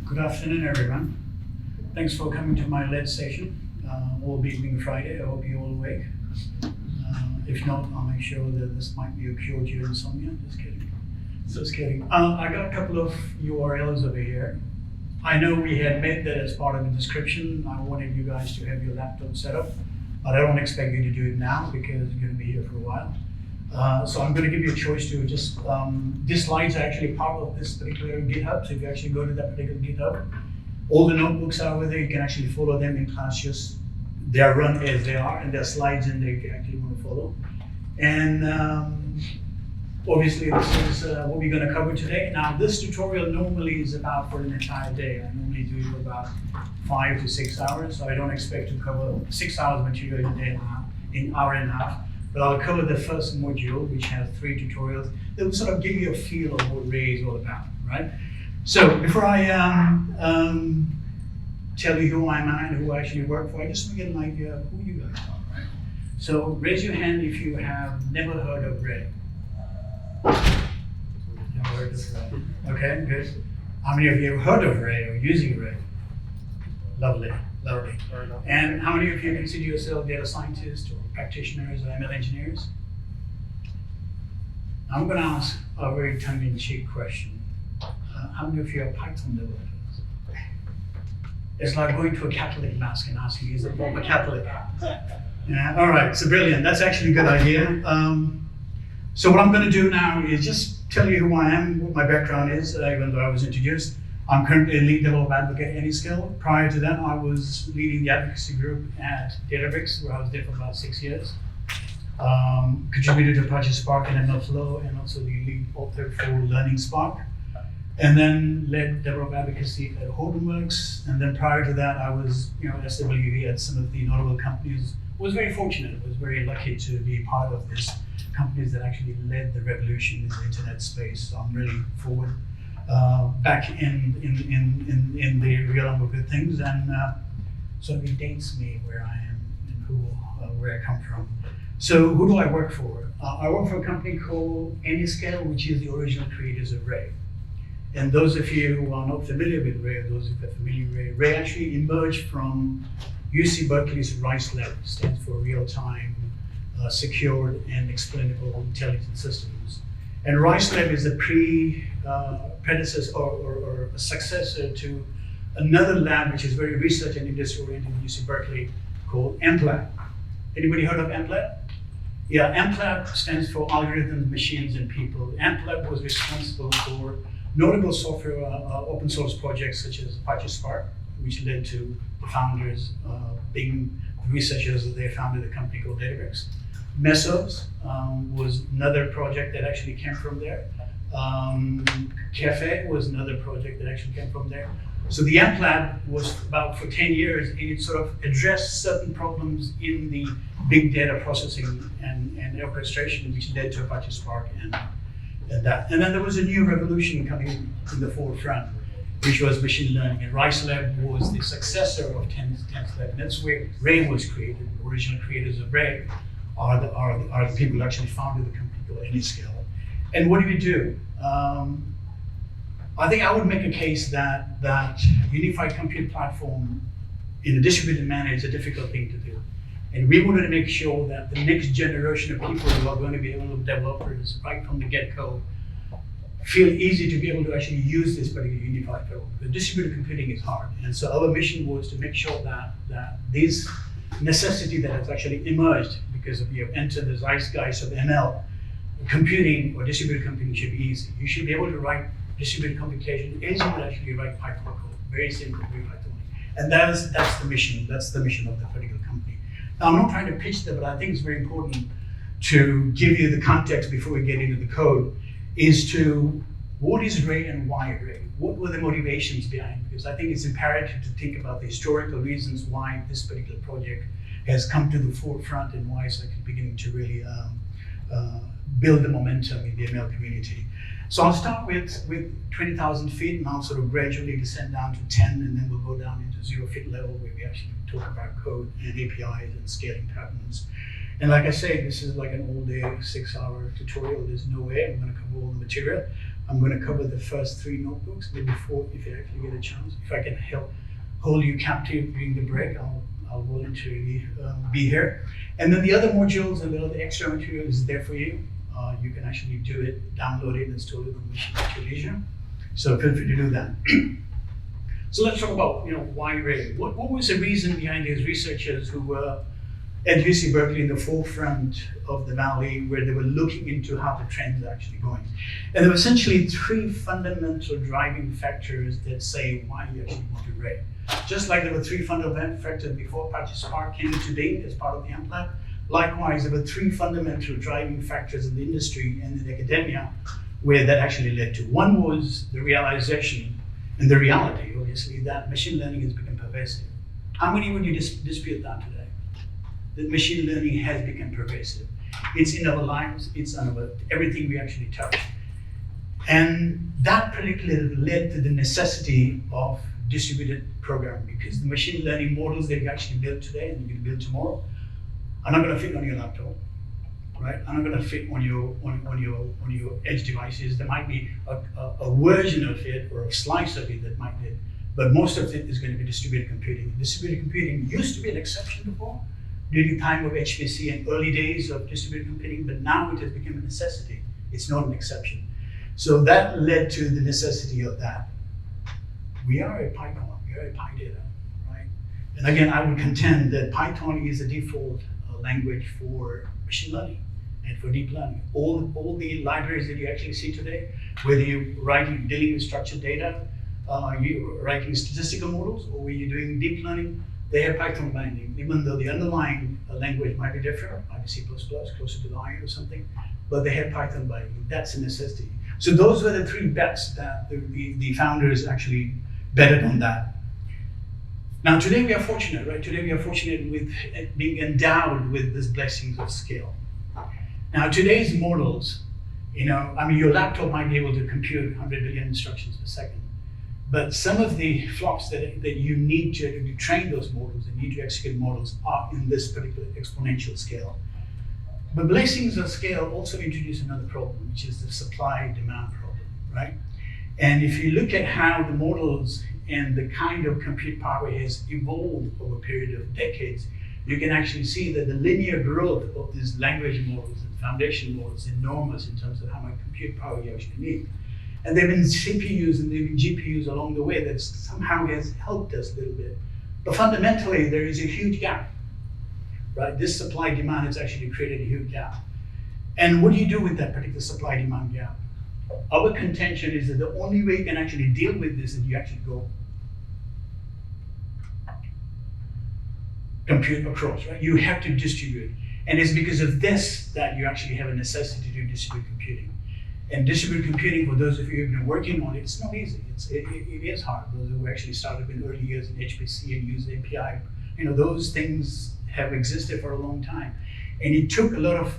Good afternoon, everyone. Thanks for coming to my LED session, albeit being Friday. I hope you're all awake. If not, I'll make sure that this might be a cure to your insomnia. Just kidding. I got a couple of URLs over here. I know we had made that as part of the description. I wanted you guys to have your laptop set up, but I don't expect you to do it now because you're going to be here for a while. So I'm going to give you a choice to just, these slides are actually part of this particular GitHub. So if you actually go to that particular GitHub, all the notebooks are over there. You can actually follow them in class. Just they are run as they are, and there are slides in there if you actually want to follow. And obviously this is what we're going to cover today. Now this tutorial normally is about for an entire day. I normally do about 5 to 6 hours. So I don't expect to cover 6 hours material in a day and a half, in hour and a half. But I'll cover the first module, which has 3 tutorials that will sort of give you a feel of what Ray is all about, right? So before I tell you who I am and who I actually work for, I just want to get an idea of who you guys are, right? So raise your hand if you have never heard of Ray. Never heard of Ray. Okay, good. How many of you have heard of Ray or using Ray? Lovely, lovely. And how many of you consider yourself data scientists or practitioners or ML engineers? I'm going to ask a very tongue-in-cheek question. How many of you are Python developers? It's like going to a Catholic mass and asking, is it Bob a Catholic? Yeah, all right, so brilliant. That's actually a good idea. So what I'm going to do now is just tell you who I am, what my background is, even though I was introduced. I'm currently a lead developer advocate at AnyScale. Prior to that, I was leading the advocacy group at Databricks, where I was there for about 6 years. Contributed to Apache Spark and MLflow, and also the lead author for Learning Spark. And then led developer advocacy at Hortonworks. And then prior to that, I was SWV at some of the notable companies. Was very fortunate, was very lucky to be part of this companies that actually led the revolution in the internet space. So I'm really forward. Back in the realm of good things, and sort of it dates me where I am and where I come from. So who do I work for? I work for a company called AnyScale, which is the original creators of Ray. And those of you who are not familiar with Ray, or those who are familiar with Ray actually emerged from UC Berkeley's RISE Lab, stands for Real-Time, Secured and Explainable Intelligent Systems. And RISE Lab is a predecessor or a successor to another lab which is very research and industry oriented in UC Berkeley called AMPLab. Anybody heard of AMPLab? Yeah, AMPLab stands for Algorithms, Machines, and People. AMPLab was responsible for notable software open source projects such as Apache Spark, which led to the founders being researchers that they founded a company called Databricks. Mesos was another project that actually came from there. Cafe was another project that actually came from there. So the AMPLab was about for 10 years, and it sort of addressed certain problems in the big data processing and orchestration, which led to Apache Spark and that. And then there was a new revolution coming in the forefront, which was machine learning. And RISE Lab was the successor of Tense Lab. And that's where Ray was created. The original creators of Ray are the people who actually founded the company called AnyScale. And what do we do? I think I would make a case that unified compute platform in a distributed manner is a difficult thing to do. And we wanted to make sure that the next generation of people who are going to be able to developers right from the get-go feel easy to be able to actually use this particular unified platform. The distributed computing is hard. And so our mission was to make sure that this necessity that has actually emerged because of enter the zeitgeist of ML, computing or distributed computing should be easy. You should be able to write distributed computation as you would actually write Python code. Very simple, very Python. And that's the mission. That's the mission of the particular company. Now, I'm not trying to pitch that, but I think it's very important to give you the context before we get into the code, is to what is Ray and why Ray? What were the motivations behind? Because I think it's imperative to think about the historical reasons why this particular project has come to the forefront and why it's actually beginning to really build the momentum in the ML community. So I'll start with 20,000 feet, and I'll sort of gradually descend down to 10, and then we'll go down into 0 feet level where we actually talk about code and APIs and scaling patterns. And like I say, this is like an all-day 6-hour tutorial. There's no way I'm going to cover all the material. I'm going to cover the first 3 notebooks, maybe 4 if you actually get a chance. If I can help hold you captive during the break, I'll voluntarily be here. And then the other modules and the other extra material is there for you. You can actually do it, download it, install it on the machine at your leisure. So feel free to do that. So let's talk about, why Ray? What was the reason behind these researchers who were at UC Berkeley in the forefront of the valley, where they were looking into how the trends are actually going? And there were essentially 3 fundamental driving factors that say why you actually want to Ray. Just like there were 3 fundamental factors before Apache Spark came into being as part of the AMP Lab, likewise there were 3 fundamental driving factors in the industry and in academia where that actually led to. One was the realization and the reality, obviously, that machine learning has become pervasive. How many would you dispute that today? That machine learning has become pervasive. It's in our lives, it's on everything we actually touch. And that particularly led to the necessity of distributed programming, because the machine learning models that you actually build today and you can build tomorrow are not going to fit on your laptop, right? Are not going to fit on your edge devices. There might be a version of it or a slice of it that might fit, but most of it is going to be distributed computing. Distributed computing used to be an exception before, during the time of HPC and early days of distributed computing, but now it has become a necessity. It's not an exception. So that led to the necessity of that. We are a Python, we are a PyData, right? And again, I would contend that Python is a default language for machine learning and for deep learning. All the libraries that you actually see today, whether you're dealing with structured data, you're writing statistical models, or whether you're doing deep learning, they have Python binding, even though the underlying language might be different, might be C++, closer to the iron or something, but they have Python binding. That's a necessity. So those were the 3 bets that the founders actually betted on that. Now today we are fortunate, right? Today we are fortunate with being endowed with these blessings of scale. Now today's models, your laptop might be able to compute 100 billion instructions per second, but some of the flops that you need to train those models and need to execute models are in this particular exponential scale. But blessings of scale also introduce another problem, which is the supply-demand problem, right? And if you look at how the models and the kind of compute power has evolved over a period of decades, you can actually see that the linear growth of these language models and foundation models is enormous in terms of how much compute power you actually need. And there have been CPUs and there have been GPUs along the way that somehow has helped us a little bit. But fundamentally, there is a huge gap, right? This supply-demand has actually created a huge gap. And what do you do with that particular supply-demand gap? Our contention is that the only way you can actually deal with this is you actually go compute across, right? You have to distribute. And it's because of this that you actually have a necessity to distribute computing. And distributed computing, for those of you who've been working on it, it's not easy. It is hard. Those who actually started in early years in HPC and used API, those things have existed for a long time. And it took a lot of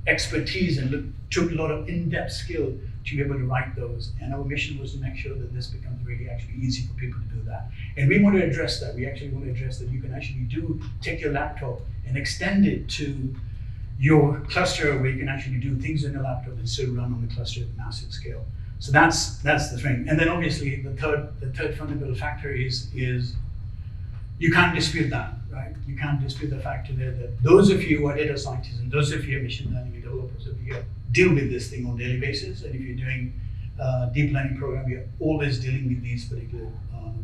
expertise and took a lot of in-depth skill to be able to write those. And our mission was to make sure that this becomes really actually easy for people to do that. And we want to address that. We actually want to address that you can actually take your laptop and extend it to your cluster where you can actually do things in the laptop and still run on the cluster at a massive scale. So that's the thing. And then obviously the third fundamental factor is you can't dispute that, right? You can't dispute the fact that those of you who are data scientists and those of you who are machine learning developers, you deal with this thing on a daily basis. And if you're doing deep learning program, you're always dealing with these particular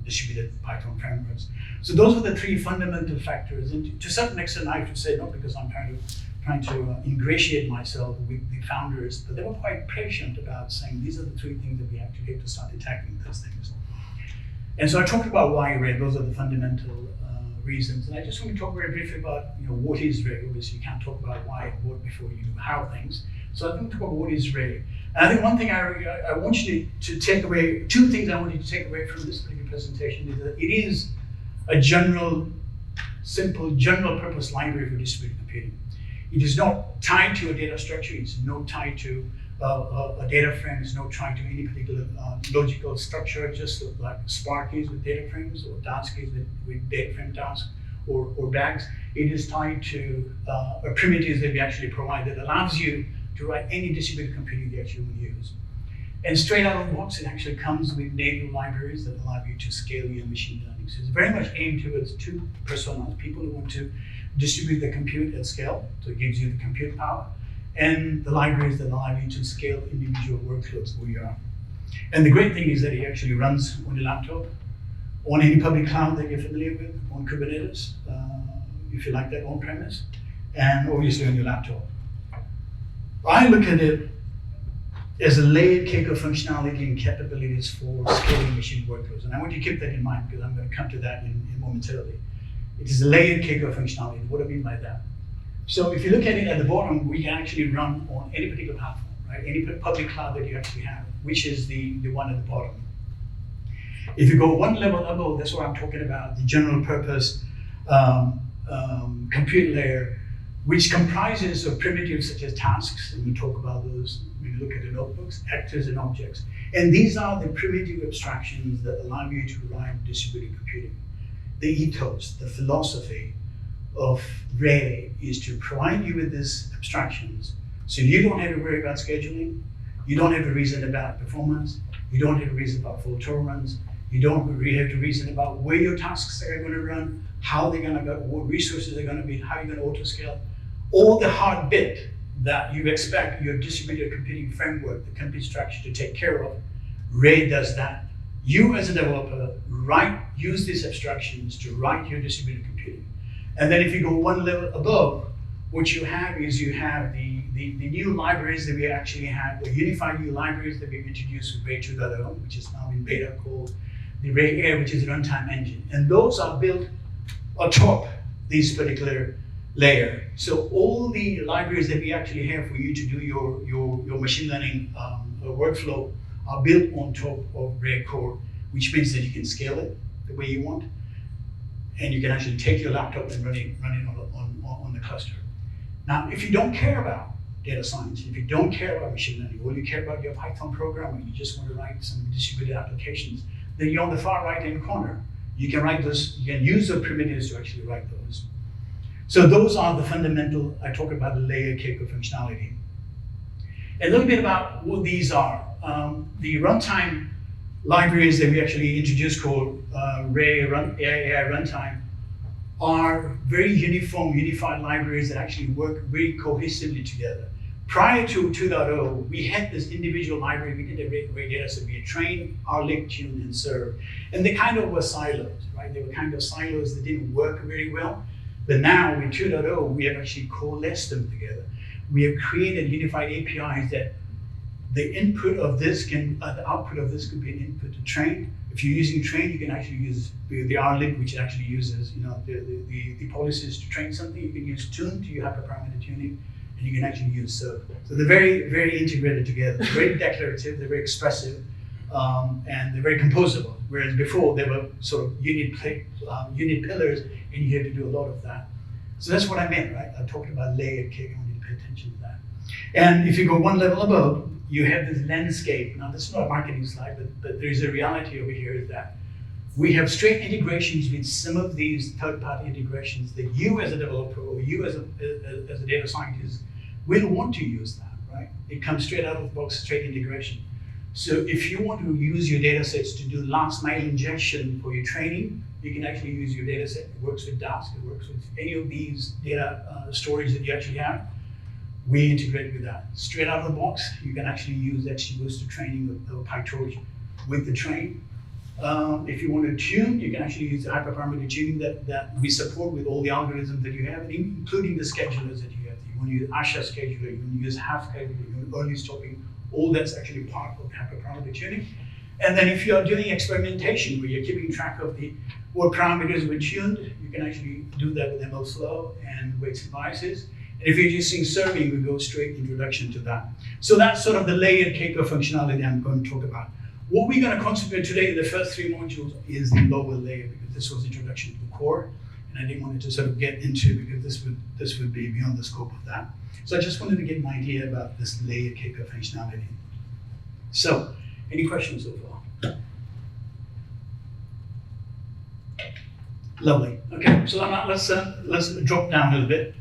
distributed Python frameworks. So those were the 3 fundamental factors. And to a certain extent, I have to say, not because I'm trying to ingratiate myself with the founders, but they were quite patient about saying these are the 3 things that we have to do to start attacking those things. And so I talked about why Ray. Those are the fundamental reasons. And I just want to talk very briefly about what is Ray. Obviously, you can't talk about why and what before you know how things. So I think talk about what is Ray. And I think one thing I want you to take away, 2 things I want you to take away from this particular presentation is that it is a simple general purpose library for distributed computing. It is not tied to a data structure. It's not tied to a data frame. It's not tied to any particular logical structure, just like Spark is with data frames or Dask is with data frame tasks or bags. It is tied to primitives that we actually provide that allows you to write any distributed computing that you will use. And straight out of the box, it actually comes with native libraries that allow you to scale your machine learning. So it's very much aimed towards two personas, people who want to distribute the compute at scale, so it gives you the compute power, and the libraries that allow you to scale individual workloads where you are. And the great thing is that it actually runs on your laptop, on any public cloud that you're familiar with, on Kubernetes, if you like that on-premise, and obviously on your laptop. I look at it as a layered cake of functionality and capabilities for scaling machine workloads. And I want you to keep that in mind because I'm going to come to that in momentarily. It is a layered cake of functionality. What do I mean by that? So if you look at it at the bottom, we can actually run on any particular platform, right? Any public cloud that you actually have, which is the one at the bottom. If you go one level above, that's what I'm talking about, the general purpose compute layer, which comprises of primitives such as tasks, and we talk about those when you look at the notebooks, actors and objects. And these are the primitive abstractions that allow you to write distributed computing. The ethos, the philosophy of Ray is to provide you with these abstractions so you don't have to worry about scheduling, you don't have to reason about performance, you don't have to reason about fault tolerance, you don't really have to reason about where your tasks are going to run, how they're going to go, what resources are going to be, how you're going to auto-scale. All the hard bit that you expect your distributed computing framework, the compute structure to take care of, Ray does that. You as a developer use these abstractions to write your distributed computing. And then if you go one level above, what you have is you have the new libraries that we actually have, the unified new libraries that we've introduced with Ray 2.0, which is now in beta, called the Ray Air, which is a runtime engine. And those are built atop this particular layer. So all the libraries that we actually have for you to do your machine learning workflow are built on top of Ray Core, which means that you can scale it the way you want, and you can actually take your laptop and run it on the cluster. Now, if you don't care about data science, if you don't care about machine learning, or you care about your Python programming, you just want to write some distributed applications, then you're on the far right-hand corner. You can write those, you can use the primitives to actually write those. So those are the fundamental, I talk about the layer cake of functionality. A little bit about what these are. The runtime libraries that we actually introduced called AI Runtime are very unified libraries that actually work very cohesively together. Prior to 2.0, we had this individual library, we did a Ray data set, we had trained, RLib, tune, and serve. And they kind of were silos, right? They were kind of silos that didn't work very well. But now with 2.0, we have actually coalesced them together. We have created unified APIs that the input of this can, the output of this could be an input to train. If you're using train, you can actually use the RLib, which actually uses the policies to train something. You can use tune to your hyperparameter tuning, and you can actually use serve. So they're very, very integrated together. They're very declarative, they're very expressive, and they're very composable. Whereas before, they were sort of unit pillars, and you had to do a lot of that. So that's what I meant, right? I talked about layered cake, I want you to pay attention to that. And if you go one level above, you have this landscape. Now, this is not a marketing slide, but there's a reality over here is that we have straight integrations with some of these third-party integrations that you as a developer or you as a data scientist will want to use that, right? It comes straight out of the box, straight integration. So if you want to use your data sets to do last mile ingestion for your training, you can actually use your data set. It works with Dask, it works with any of these data storage that you actually have. We integrate with that. Straight out of the box, you can actually use XGBoost training with PyTorch with the train. If you want to tune, you can actually use the hyperparameter tuning that we support with all the algorithms that you have, including the schedulers that you have. You want to use Asha scheduler, you want to use half scheduler, you want early stopping, all that's actually part of hyperparameter tuning. And then if you're doing experimentation where you're keeping track of what parameters were tuned, you can actually do that with MLflow and weights and biases. And if you're using serving, we go straight introduction to that. So that's sort of the layered cake of functionality I'm going to talk about. What we're going to concentrate today in the first three modules is the lower layer, because this was introduction to the core, and I didn't want to sort of get into because this would be beyond the scope of that. So I just wanted to get an idea about this layered cake of functionality. So, any questions so far? Lovely. Okay, so let's drop down a little bit.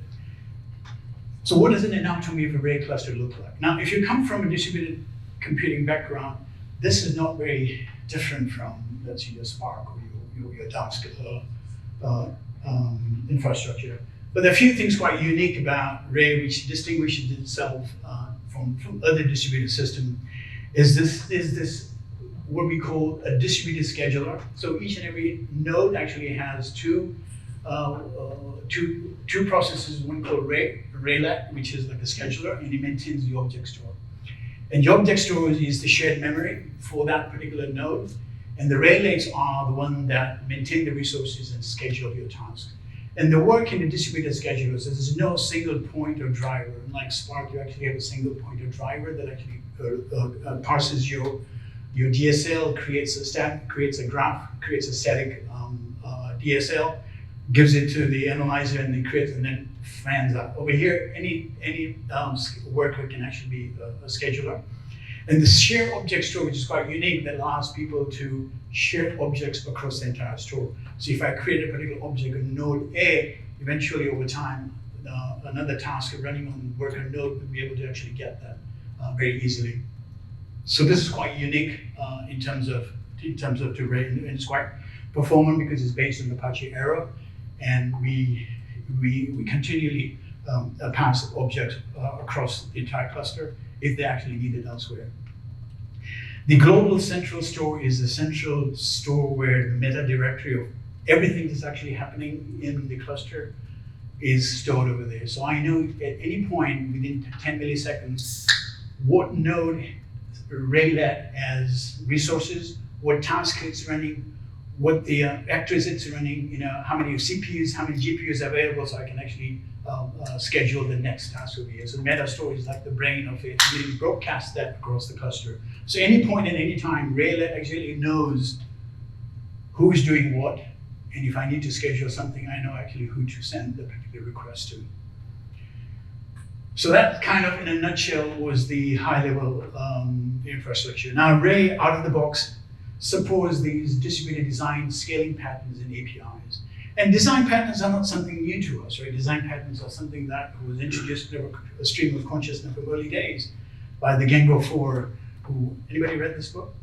So what does an anatomy of a Ray cluster look like? Now, if you come from a distributed computing background, this is not very different from, let's say, your Spark or your Dask infrastructure. But there are a few things quite unique about Ray, which distinguishes itself from other distributed systems, is this what we call a distributed scheduler. So each and every node actually has two processes, one called Raylet, which is like a scheduler, and it maintains the object store. And the object store is the shared memory for that particular node, and the Raylets are the one that maintain the resources and schedule your tasks. And the work in the distributed scheduler, so there's no single pointer driver. Unlike Spark, you actually have a single pointer driver that actually parses your DSL, creates a graph, creates a static DSL, gives it to the analyzer, and then fans out. Over here, any worker can actually be a scheduler. And the share object store, which is quite unique, that allows people to share objects across the entire store. So if I create a particular object in node A, eventually over time, another task running on worker node would be able to actually get that very easily. So this is quite unique in terms of to Ray, and it's quite performant because it's based on Apache Arrow, and we continually pass objects across the entire cluster if they actually need it elsewhere. The global central store is the central store where the meta directory of everything that's actually happening in the cluster is stored over there. So I know at any point within 10 milliseconds what node Raylet as resources, what task it's running, what the actors it's running, how many CPUs, how many GPUs are available, so I can actually schedule the next task over here. So the meta store is like the brain of it, and it broadcasts that across the cluster. So any point at any time, Raylet actually knows who's doing what, and if I need to schedule something, I know actually who to send the particular request to. So that kind of, in a nutshell, was the high-level infrastructure. Now, Ray, out of the box, supports these distributed design scaling patterns and APIs. And design patterns are not something new to us, right? Design patterns are something that was introduced in a stream of consciousness from early days by the Gang of Four, who, anybody read this book?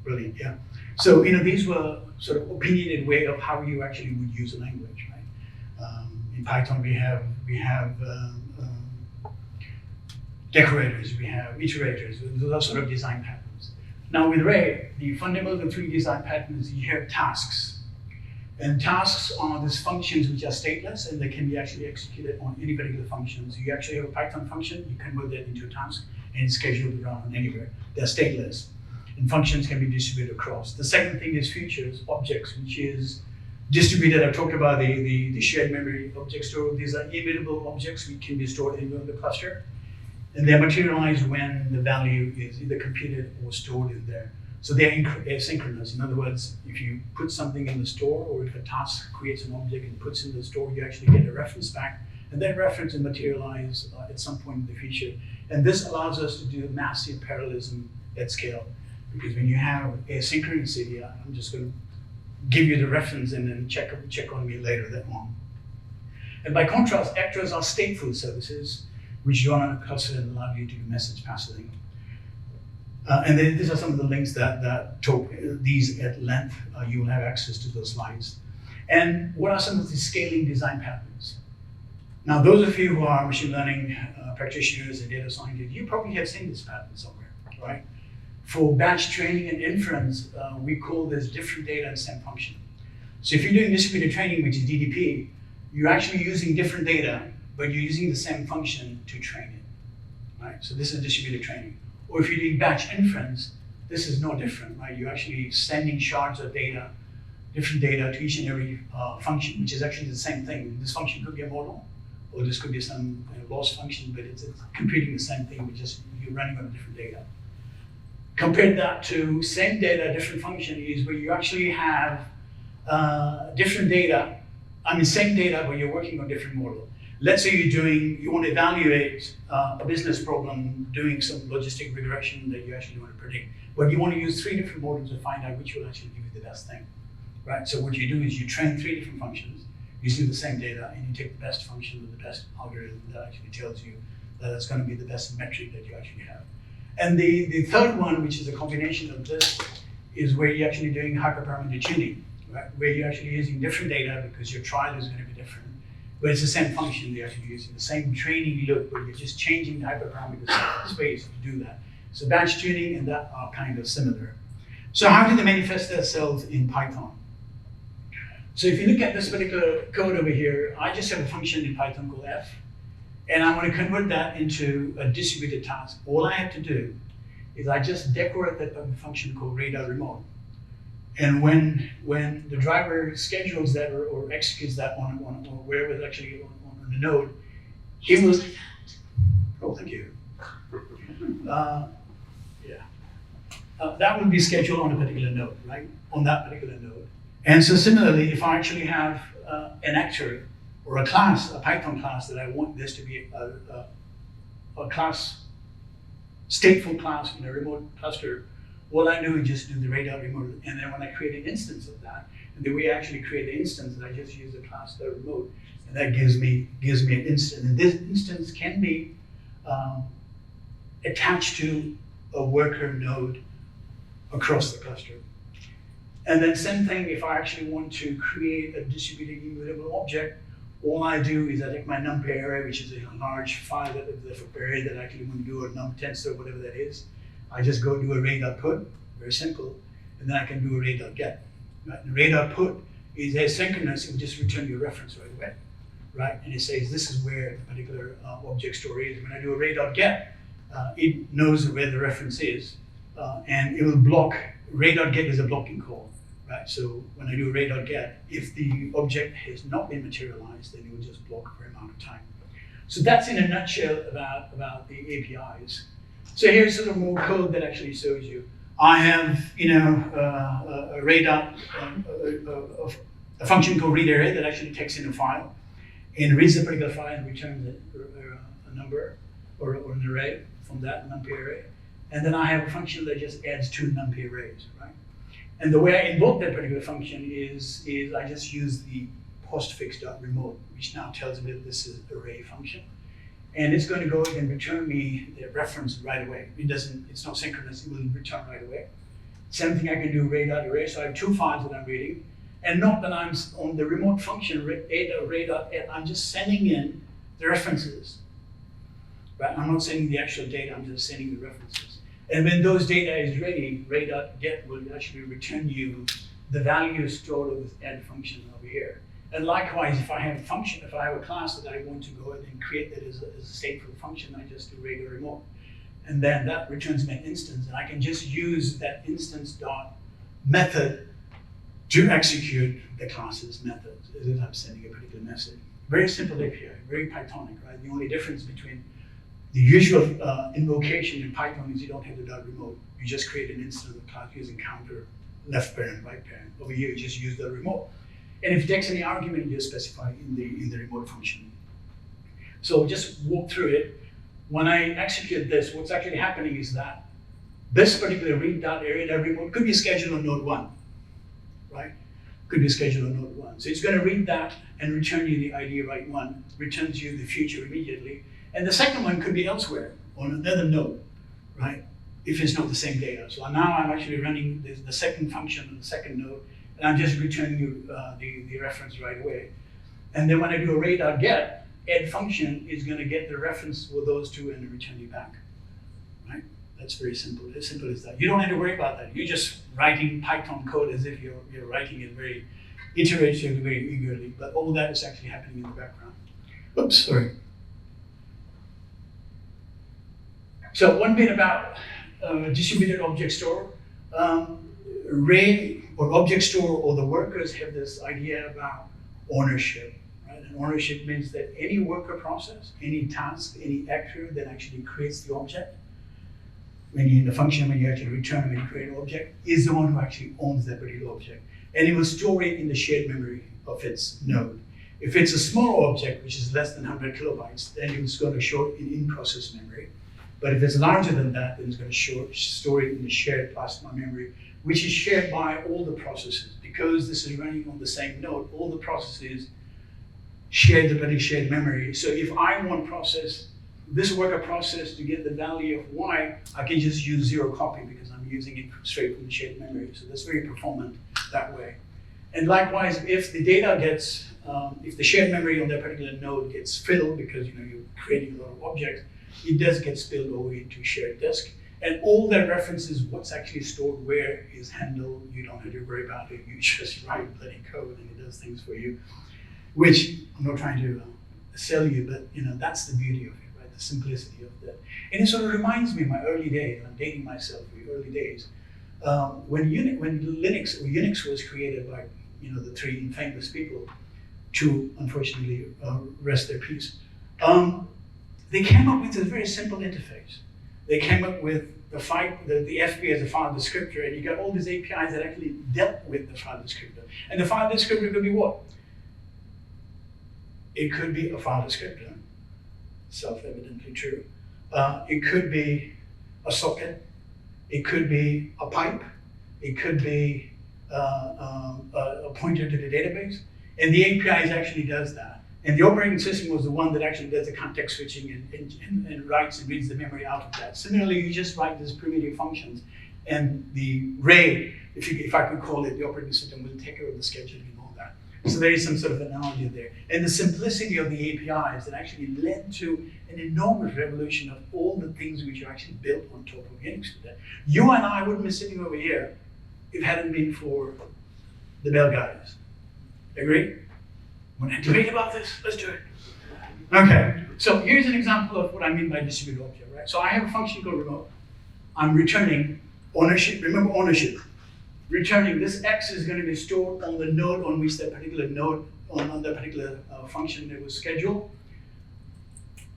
Brilliant, yeah. So, these were sort of opinionated way of how you actually would use a language, right? In Python, we have decorators, we have iterators, those are sort of design patterns. Now with Ray, the fundamental three design patterns, you have tasks. And tasks are these functions which are stateless, and they can be actually executed on any particular function. So you actually have a Python function, you convert that into a task, and it's scheduled to run on anywhere. They're stateless, and functions can be distributed across. The second thing is features, objects, which is distributed. I talked about the shared memory object store. These are immutable objects which can be stored anywhere in the cluster. And they're materialized when the value is either computed or stored in there. So they're asynchronous. In other words, if you put something in the store, or if a task creates an object and puts in the store, you actually get a reference back, and that reference will materialize at some point in the future. And this allows us to do massive parallelism at scale. Because when you have asynchronicity, I'm just going to give you the reference and then check on me later that one. And by contrast, actors are stateful services, which run on a cluster and allow you to do message passing. And then these are some of the links that talk these at length. You will have access to those slides. And what are some of the scaling design patterns? Now, those of you who are machine learning practitioners and data scientists, you probably have seen this pattern somewhere, right? For batch training and inference, we call this different data and same function. So if you're doing distributed training, which is DDP, you're actually using different data, but you're using the same function to train it, right? So this is distributed training. Or if you're doing batch inference, this is no different, right? You're actually sending shards of data, different data to each and every function, which is actually the same thing. This function could be a model, or this could be some loss function, but it's computing the same thing, but just you're running on different data. Compare that to same data, different function is where you actually have different data, same data, but you're working on different model. Let's say you want to evaluate a business problem doing some logistic regression that you actually want to predict, but you want to use 3 different models to find out which will actually give you the best thing, right? So what you do is you train 3 different functions using the same data, and you take the best function with the best algorithm that actually tells you that it's going to be the best metric that you actually have. And the third one, which is a combination of this, is where you're actually doing hyperparameter tuning, right? Where you're actually using different data because your trial is going to be different. But it's the same function, they're actually using the same training loop where you're just changing the hyperparameter space to do that. So batch tuning and that are kind of similar. So how do they manifest themselves in Python? So if you look at this particular code over here, I just have a function in Python called f, and I want to convert that into a distributed task. All I have to do is I just decorate that function called radar_remote. And when the driver schedules that or executes that on or wherever it's actually on the node, it will, oh, thank you. That will be scheduled on a particular node, right? On that particular node. And so similarly, if I actually have an actor or a class, a Python class that I want this to be a class, stateful class in a remote cluster, all I do is just do the radar_remote, and then when I create an instance of that, and the way I actually create the instance, I just use the class .remote, and that gives me an instance. And this instance can be attached to a worker node across the cluster. And then same thing, if I actually want to create a distributed immutable object, all I do is I take my numpy array, which is a large file of array that I actually want to do a num tensor, whatever that is. I just go do a ray.put, very simple, and then I can do a ray.get. Right? And ray.put is asynchronous, it will just return your reference right away. Right? And it says this is where the particular object store is. When I do a ray.get, it knows where the reference is, and it will block. Ray.get is a blocking call. Right? So when I do a ray.get, if the object has not been materialized, then it will just block for an amount of time. So that's in a nutshell about the APIs. So here's sort of more code that actually shows you. I have, a function called readArray that actually takes in a file and reads the particular file and returns a number or an array from that numpy array. And then I have a function that just adds two numpy arrays, right? And the way I invoke that particular function is I just use the postfix.remote, which now tells me that this is an array function. And it's going to go and return me the reference right away. It's not synchronous, it will return right away. Same thing I can do ray.array, so I have two files that I'm reading. And not that I'm on the remote function, ray.add, I'm just sending in the references. Right? I'm not sending the actual data, I'm just sending the references. And when those data is ready, ray.get will actually return you the value stored with add function over here. And likewise, if I have a class that I want to go ahead and create that as a stateful function, I just do radar_remote. And then that returns me an instance, and I can just use that instance dot method to execute the class's methods as if I'm sending a particular message. Very simple API, very Pythonic, right? The only difference between the usual invocation in Python is you don't have the .remote. You just create an instance of the class using counter, left parent, right parent. Over here, you just use the remote. And if it takes any argument, you just specify in the remote function. So just walk through it. When I execute this, what's actually happening is that this particular read.area.remote could be scheduled on node 1, right? Could be scheduled on node 1. So it's going to read that and return you the ID right one, returns you the future immediately. And the second one could be elsewhere on another node, right? If it's not the same data. So now I'm actually running the second function on the second node, and I'm just returning you the reference right away. And then when I do a ray.get, add function is going to get the reference for those two and return you back, right? That's very simple, as simple as that. You don't have to worry about that. You're just writing Python code as if you're writing it very iteratively, very eagerly, but all that is actually happening in the background. Oops, sorry. So one bit about distributed object store. Array or object store or the workers have this idea about ownership. Right? And ownership means that any worker process, any task, any actor that actually creates the object, when you in the function, when you actually return when you create an object, is the one who actually owns that particular object. And it will store it in the shared memory of its node. If it's a small object, which is less than 100 kilobytes, then it's going to show it in in-process memory. But if it's larger than that, then it's going to store it in the shared plasma memory, which is shared by all the processes. Because this is running on the same node, all the processes share the shared memory. So if I want process this worker process to get the value of y, I can just use zero copy because I'm using it straight from the shared memory. So that's very performant that way. And likewise, if the data gets, if the shared memory on that particular node gets filled because you're creating a lot of objects, it does get spilled over into shared disk. And all that references what's actually stored where is handled. You don't have to worry about it. You just write bloody code and it does things for you, which I'm not trying to sell you, but that's the beauty of it, right? The simplicity of that. And it sort of reminds me of my early days. I'm dating myself, the early days. When Linux or Unix was created by the three famous people, two unfortunately rest their peace, they came up with a very simple interface. They came up with the FP as a file descriptor, and you got all these APIs that actually dealt with the file descriptor. And the file descriptor could be what? It could be a file descriptor, self-evidently true. It could be a socket. It could be a pipe. It could be a pointer to the database. And the API actually does that. And the operating system was the one that actually does the context switching and writes and reads the memory out of that. Similarly, you just write these primitive functions, and the RAY, if I could call it, the operating system will take care of the scheduling and all that. So there is some sort of analogy there. And the simplicity of the APIs that actually led to an enormous revolution of all the things which are actually built on top of Unix today. You and I wouldn't be sitting over here if it hadn't been for the Bell guys. Agree? Want to debate about this? Let's do it. Okay, so here's an example of what I mean by distributed object, right? So I have a function called remote. I'm returning ownership. Remember ownership. Returning this X is going to be stored on the node on which that particular node, on that particular function that was scheduled.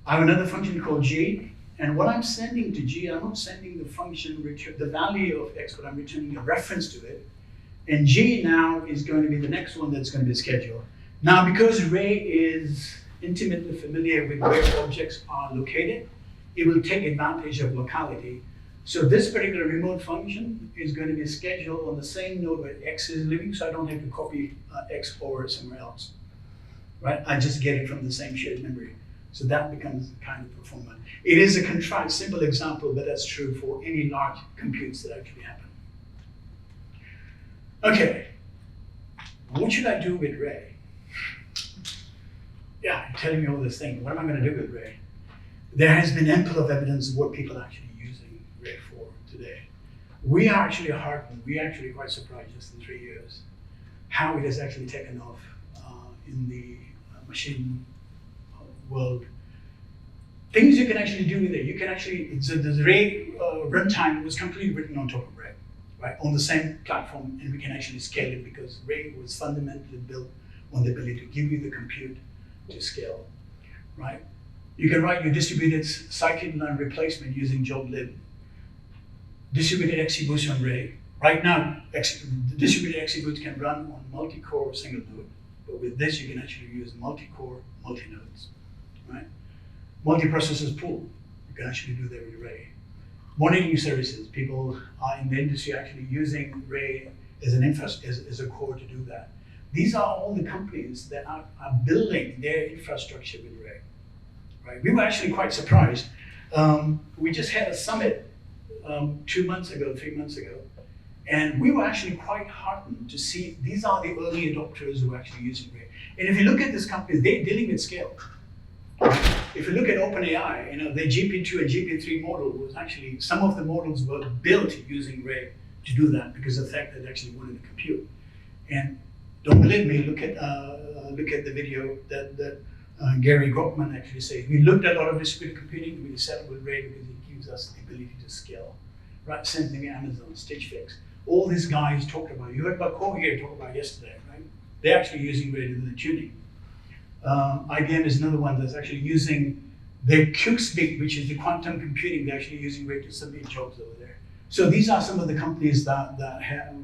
I have another function called G, and what I'm sending to G, I'm not sending the function the value of X, but I'm returning a reference to it. And G now is going to be the next one that's going to be scheduled. Now, because Ray is intimately familiar with where objects are located, it will take advantage of locality. So this particular remote function is going to be scheduled on the same node where X is living, so I don't have to copy X over somewhere else, right? I just get it from the same shared memory. So that becomes kind of performant. It is a contrived, simple example, but that's true for any large computes that actually happen. Okay, what should I do with Ray? Yeah, you're telling me all this thing. What am I going to do with Ray? There has been ample of evidence of what people are actually using Ray for today. We are actually heartened. We are actually quite surprised just in 3 years how it has actually taken off in the machine world. Things you can actually do with it. You can actually, the Ray runtime was completely written on top of Ray, right? On the same platform, and we can actually scale it because Ray was fundamentally built on the ability to give you the compute to scale, right? You can write your distributed scikit-learn replacement using joblib. Distributed executes on Ray. Right now, the distributed executes can run on multi-core single node, but with this you can actually use multi-core, multi-nodes, right? Multi-processors pool, you can actually do that with Ray. Monitoring services, people are in the industry actually using Ray as as a core to do that. These are all the companies that are building their infrastructure with Ray, right? We were actually quite surprised. We just had a summit 3 months ago, and we were actually quite heartened to see these are the early adopters who are actually using Ray. And if you look at these companies, they're dealing with scale. If you look at OpenAI, their GP2 and GP3 model was actually, some of the models were built using Ray to do that because of the fact that they actually wanted to compute. And don't believe me, look at the video that Gary Grockman actually says. We looked at a lot of distributed computing, we settled with Ray because it gives us the ability to scale. Right, same thing with Amazon, Stitch Fix. All these guys talked about, you heard about Cohere talk about yesterday, right? They're actually using Ray to do the tuning. IBM is another one that's actually using their QXBIC, which is the quantum computing, they're actually using Ray to submit jobs over there. So these are some of the companies that have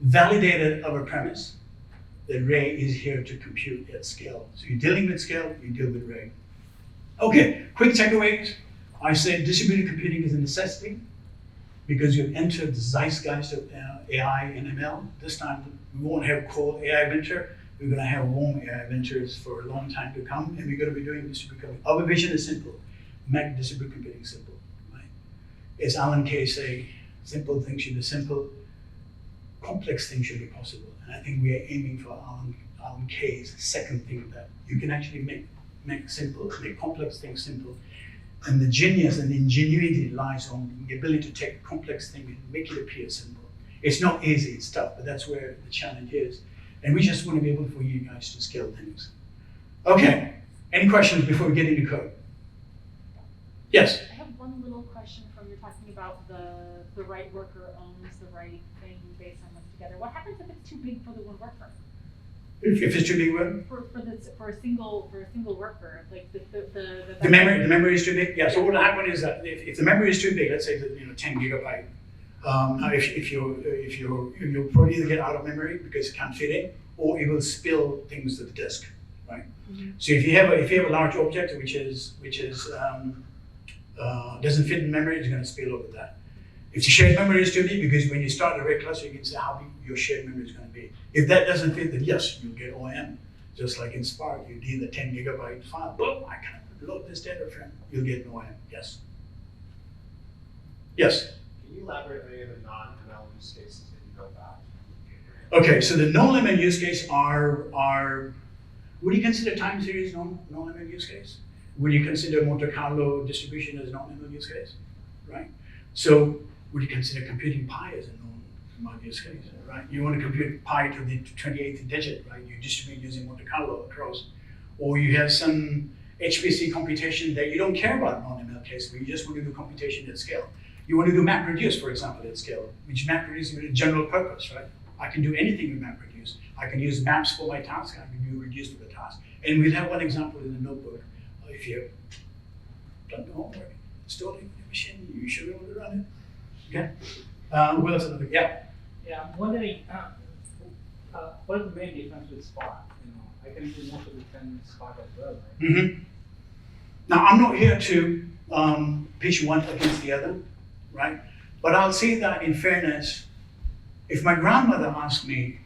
validated our premise that Ray is here to compute at scale. So you're dealing with scale, you deal with Ray. Okay, quick takeaways. I said distributed computing is a necessity because you've entered the zeitgeist of AI and ML. This time we won't have cold AI venture. We're going to have warm AI ventures for a long time to come, and we're going to be doing distributed computing. Our vision is simple. make distributed computing simple, right? As Alan Kay say, simple things should be simple, complex things should be possible. And I think we are aiming for Alan Kay's second thing, that you can actually make complex things simple. And the genius and the ingenuity lies on the ability to take a complex thing and make it appear simple. It's not easy, it's tough, but that's where the challenge is. And we just want to be able for you guys to scale things. Okay, any questions before we get into code? Yes? I have one little question from you're talking about the right worker owns the right thing based on what's together. What happens if it's too big for the one worker? If it's too big, what? For a single worker, like the memory is too big. Yeah. So what will happen is that if the memory is too big, let's say that 10 gigabyte, if you'll probably either get out of memory because it can't fit in, or it will spill things to the disk, right? Mm-hmm. So if you have a large object which doesn't fit in memory, it's going to spill over that. If the shared memory is too big, because when you start the array cluster, you can say how big your shared memory is going to be. If that doesn't fit, then yes, you'll get OM. Just like in Spark, you need the 10 gigabyte file. Boom, I can load this data frame. You'll get an OM. Yes. Yes. Can you elaborate on any of the non-ML use cases that you know about? Okay, so the no-limit use case are would you consider time series no-limit use case? Would you consider Monte Carlo distribution as no-limit use case? Right? So would you consider computing pi as a no-limit use case? Right? You want to compute pi to the 28th digit, right? You distribute using Monte Carlo across. Or you have some HPC computation that you don't care about non-ML case, but you just want to do computation at scale. You want to do MapReduce, for example, at scale, which MapReduce is a general purpose, right? I can do anything with MapReduce. I can use maps for my task, I can do reduce for the task. And we'll have one example in the notebook. If you've done the homework, install it in your machine, you should be able to run it. Okay? What else? Yeah. Yeah, I'm wondering, what is the main difference with Spark? I can do most of the time in Spark as well, right? Mm-hmm. Now, I'm not here to pitch one against the other, right? But I'll say that in fairness, if my grandmother asked me,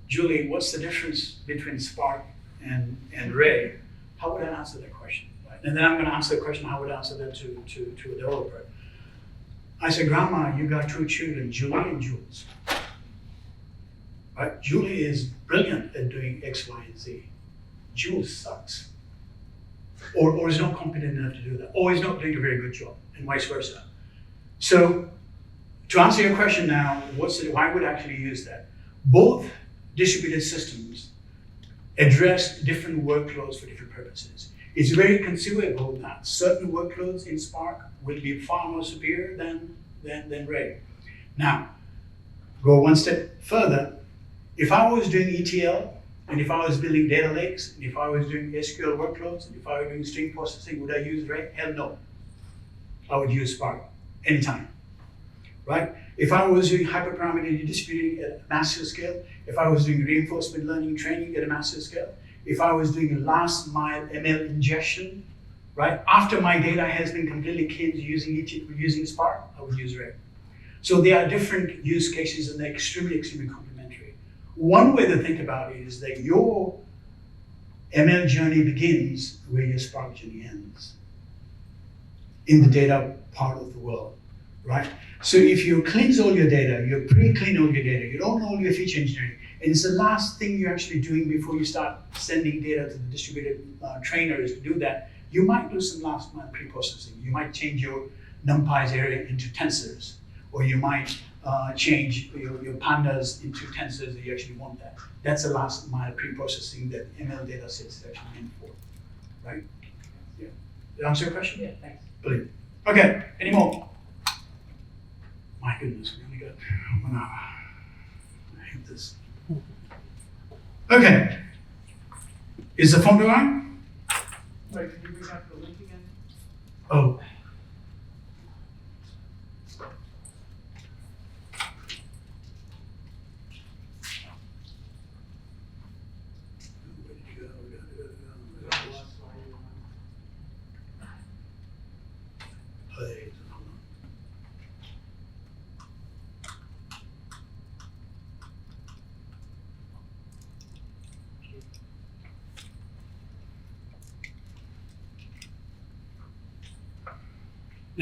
Julie, what's the difference between Spark and Ray? How would I answer that question? Right? And then I'm going to answer the question, how would I answer that to a developer? I said, Grandma, you got two children, Julie and Jules. Right? Julie is brilliant at doing X, Y, and Z. Jules sucks. Or is not competent enough to do that. Or is not doing a very good job, and vice versa. So, to answer your question now, why would I actually use that? Both distributed systems address different workloads for different purposes. It's very conceivable that certain workloads in Spark will be far more superior than Ray. Now, go one step further. If I was doing ETL, and if I was building data lakes, and if I was doing SQL workloads, and if I was doing stream processing, would I use Ray? Hell no. I would use Spark anytime, right? If I was doing hyperparameter distributing at a massive scale, if I was doing reinforcement learning training at a massive scale, if I was doing a last mile ML ingestion, right? After my data has been completely cleansed using Spark, I would use Ray. So there are different use cases and they're extremely, extremely complementary. One way to think about it is that your ML journey begins where your Spark journey ends, in the data part of the world, right? So if you cleanse all your data, you pre-clean all your data, you don't know all your feature engineering, and it's the last thing you're actually doing before you start sending data to the distributed trainers to do that, you might do some last mile pre-processing. You might change your NumPy's area into tensors, or you might change your pandas into tensors that you actually want that. That's the last mile pre-processing that ML data sets is actually meant for, right? Yeah. Did that answer your question? Yeah, thanks. Brilliant. Okay, any more? My goodness, we only got 1 hour. I hate this. Okay. Is the phone going? Wait, can you bring up the link again? Oh.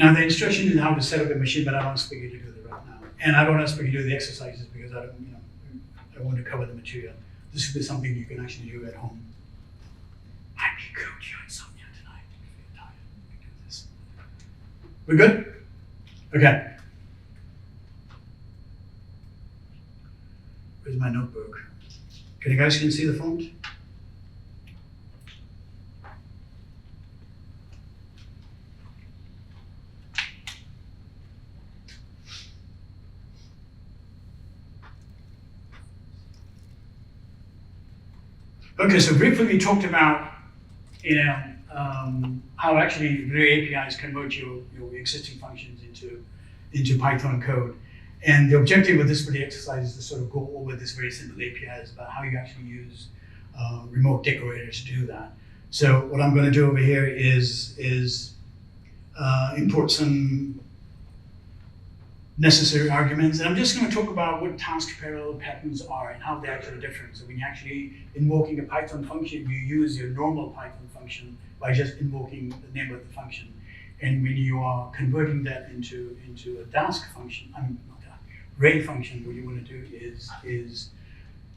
Now the instruction is how to set up a machine, but I don't expect you to do that right now. And I don't expect you to do the exercises because I don't, I want to cover the material. This would be something you can actually do at home. I may coach you insomnia tonight if you're tired. We can do this. We're good? Okay. Where's my notebook? Can you guys see the font? Okay, so briefly we talked about, how actually Ray APIs convert your existing functions into Python code. And the objective of this particular exercise is to sort of go over this very simple APIs about how you actually use remote decorators to do that. So what I'm going to do over here is import some necessary arguments, and I'm just going to talk about what task parallel patterns are and how they're actually different. So when you're actually invoking a Python function, you use your normal Python function by just invoking the name of the function. And when you are converting that into a task function, Ray function, what you want to do is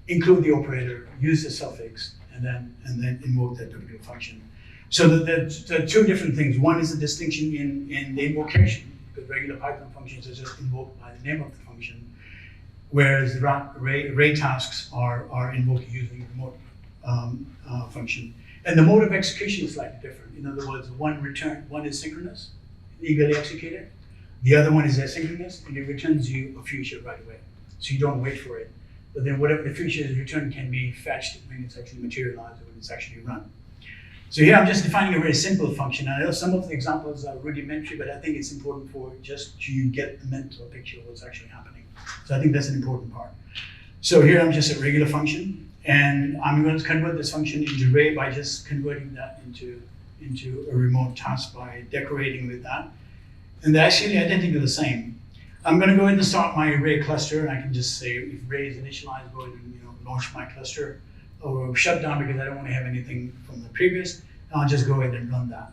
include the operator, use the suffix, and then invoke that particular function. So there are two different things. One is the distinction in the invocation, because regular Python functions are just invoked by the name of the function, whereas Ray tasks are invoked using remote function. And the mode of execution is slightly different. In other words, one is synchronous, eagerly executed. The other one is asynchronous, and it returns you a future right away. So you don't wait for it. But then whatever the future is returned can be fetched when it's actually materialized or when it's actually run. So here I'm just defining a very simple function. I know some of the examples are rudimentary, but I think it's important for just to get the mental picture of what's actually happening. So I think that's an important part. So here I'm just a regular function, and I'm going to convert this function into Ray by just converting that into a remote task by decorating with that. And they're actually identically the same. I'm going to go ahead and start my Ray cluster, and I can just say if Ray is initialized, go ahead and launch my cluster, or shut down because I don't want to have anything from the previous. I'll just go ahead and run that.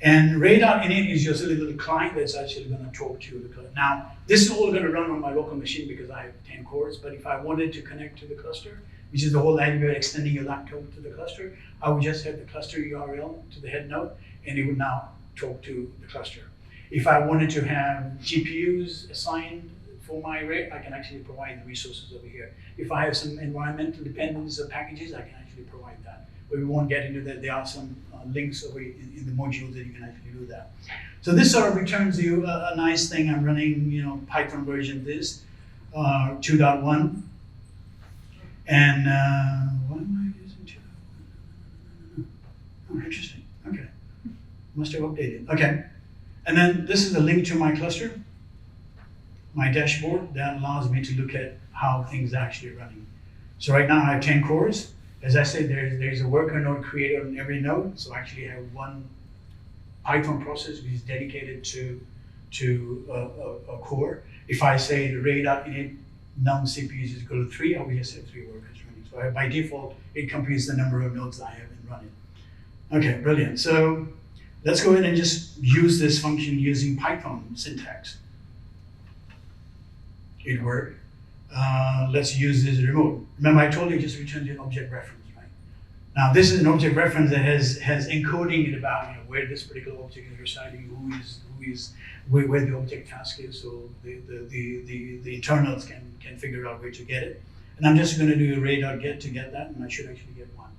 And Ray.init is your silly little client that's actually going to talk to the cluster. Now, this is all going to run on my local machine because I have 10 cores, but if I wanted to connect to the cluster, which is the whole idea of extending your laptop to the cluster, I would just have the cluster URL to the head node, and it would now talk to the cluster. If I wanted to have GPUs assigned for my Ray, I can actually provide the resources over here. If I have some environmental dependencies of packages, I can actually provide that. But we won't get into that. There are some links over in the modules that you can actually do that. So this sort of returns you a nice thing. I'm running, Python version of this, 2.1. And what am I using 2.1? Oh, interesting. Okay. Must have updated. Okay. And then this is a link to my cluster, my dashboard that allows me to look at how things are actually running. So right now I have 10 cores. As I said, there's a worker node created on every node. So I actually have one Python process which is dedicated to a core. If I say the Ray.init num CPUs is equal to 3, I will just have 3 workers running. So by default, it computes the number of nodes I have in running. Okay, brilliant. So let's go ahead and just use this function using Python syntax. It worked. Let's use this remote. Remember, I told you it just returns you an object reference, right? Now, this is an object reference that has encoding it about where this particular object is residing, where the object task is, so the internals can figure out where to get it. And I'm just going to do a ray.get to get that, and I should actually get 1.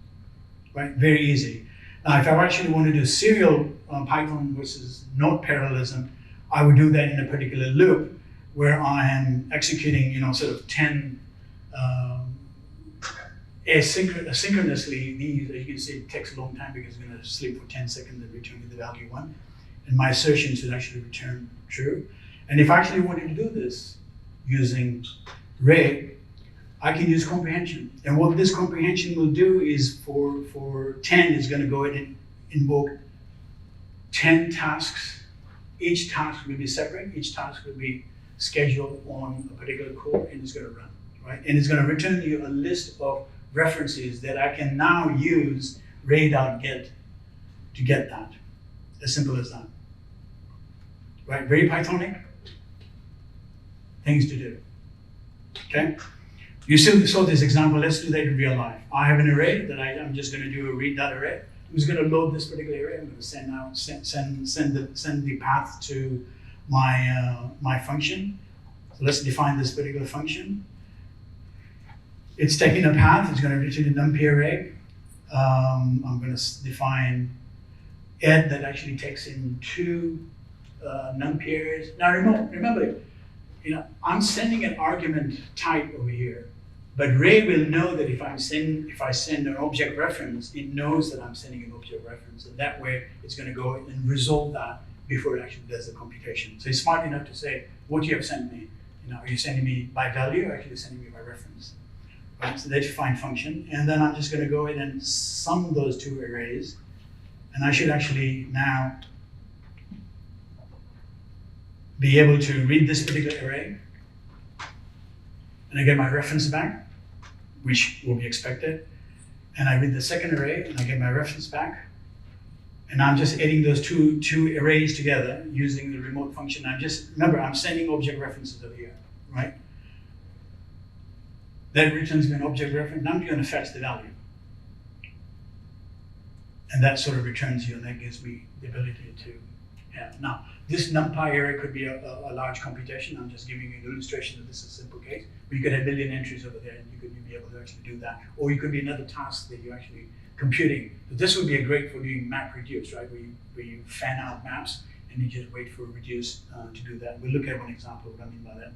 Right? Very easy. Now, if I actually want to do serial Python versus node parallelism, I would do that in a particular loop where I am executing, sort of 10 asynchronously. These, as you can see, it takes a long time because it's going to sleep for 10 seconds and return me the value 1. And my assertion should actually return true. And if I actually wanted to do this using Ray, I can use comprehension. And what this comprehension will do is for 10, it's going to go ahead and invoke 10 tasks. Each task will be separate. Each task will be scheduled on a particular core, and it's going to run, right? And it's going to return you a list of references that I can now use Ray.get to get that. As simple as that. right? Very Pythonic things to do, okay? You still saw this example, let's do that in real life. I have an array that I'm just gonna do a read that array. I'm just gonna load this particular array. I'm gonna send the path to my function. So let's define this particular function. It's taking a path, it's gonna return a numpy array. I'm gonna define ed that actually takes in 2 numpy arrays. Now remember, I'm sending an argument type over here, but Ray will know that if I send an object reference, it knows that I'm sending an object reference, and that way it's going to go and resolve that before it actually does the computation. So it's smart enough to say, what you have sent me, are you sending me by value or actually sending me by reference? Right? So that's define function, and then I'm just going to go in and sum those 2 arrays, and I should actually now be able to read this particular array, and I get my reference back, which will be expected, and I read the second array, and I get my reference back, and I'm just adding those two arrays together using the remote function. Remember, I'm sending object references over here, right? That returns me an object reference, now I'm going to fetch the value. And that sort of returns you, and that gives me the ability to have. Now, this numpy array could be a large computation. I'm just giving you an illustration that this is a simple case. But you could have a million entries over there, and you could be able to actually do that. Or you could be another task that you're actually computing. So this would be great for doing map reduce, right? Where you fan out maps, and you just wait for reduce to do that. We'll look at one example of what I mean by that.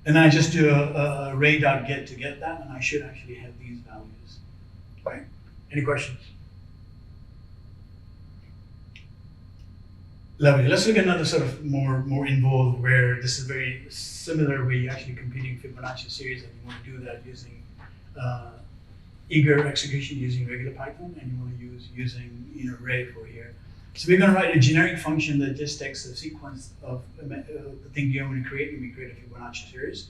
And then I just do a array.get to get that, and I should actually have these values, right? Any questions? Lovely. Let's look at another sort of more involved, where this is very similar. We're actually computing Fibonacci series, and you want to do that using eager execution using regular Python, and you want to use using array for here. So we're going to write a generic function that just takes a sequence of the thing you want to create, and we create a Fibonacci series.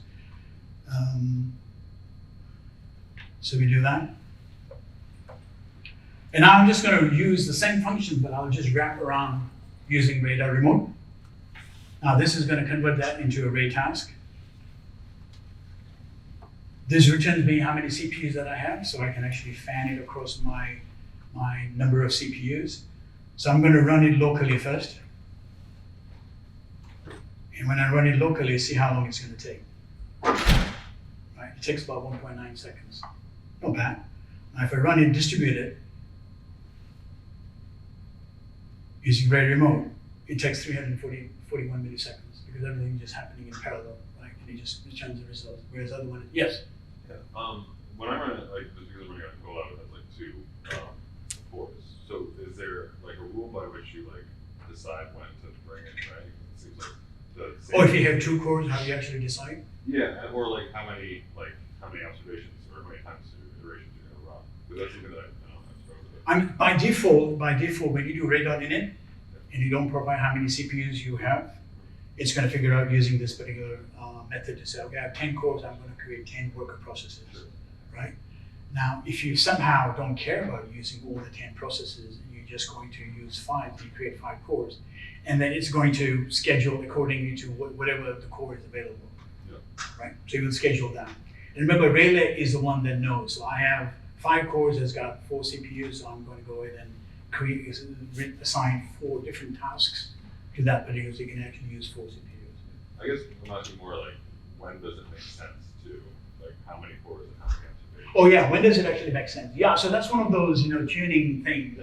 So we do that. And now I'm just going to use the same function, but I'll just wrap around using array.remote. Now this is going to convert that into array task. This returns me how many CPUs that I have, so I can actually fan it across my number of CPUs. So I'm going to run it locally first. And when I run it locally, see how long it's going to take. Right? It takes about 1.9 seconds. Not bad. Now if I run it distributed, using array remote, it takes 341 milliseconds because everything is just happening in parallel, right? And it just returns the results. Whereas other one, yes? Yeah. When I run it, just because running a rollout, it has 2 cores. So is there a rule by which you decide when to bring it, right? It seems like the same. Or if you have 2 cores, how do you actually decide? Yeah, or how many observations or how many times iterations you're going to run. Because that's something that I struggle with. By default, when you do array.init and you don't provide how many CPUs you have, it's going to figure out using this particular method to say, okay, I have 10 cores, I'm going to create 10 worker processes, right? Now, if you somehow don't care about using all the 10 processes and you're just going to use 5, you create 5 cores, and then it's going to schedule accordingly to whatever the core is available, right? So you will schedule that. And remember, Raylet is the one that knows. So I have 5 cores that's got 4 CPUs, so I'm going to go ahead and assign 4 different tasks to that particular, so you can actually use 4 CPUs. I guess I'm asking more when does it make sense to, how many cores and how many observations? Oh yeah, when does it actually make sense? Yeah, so that's one of those, tuning things.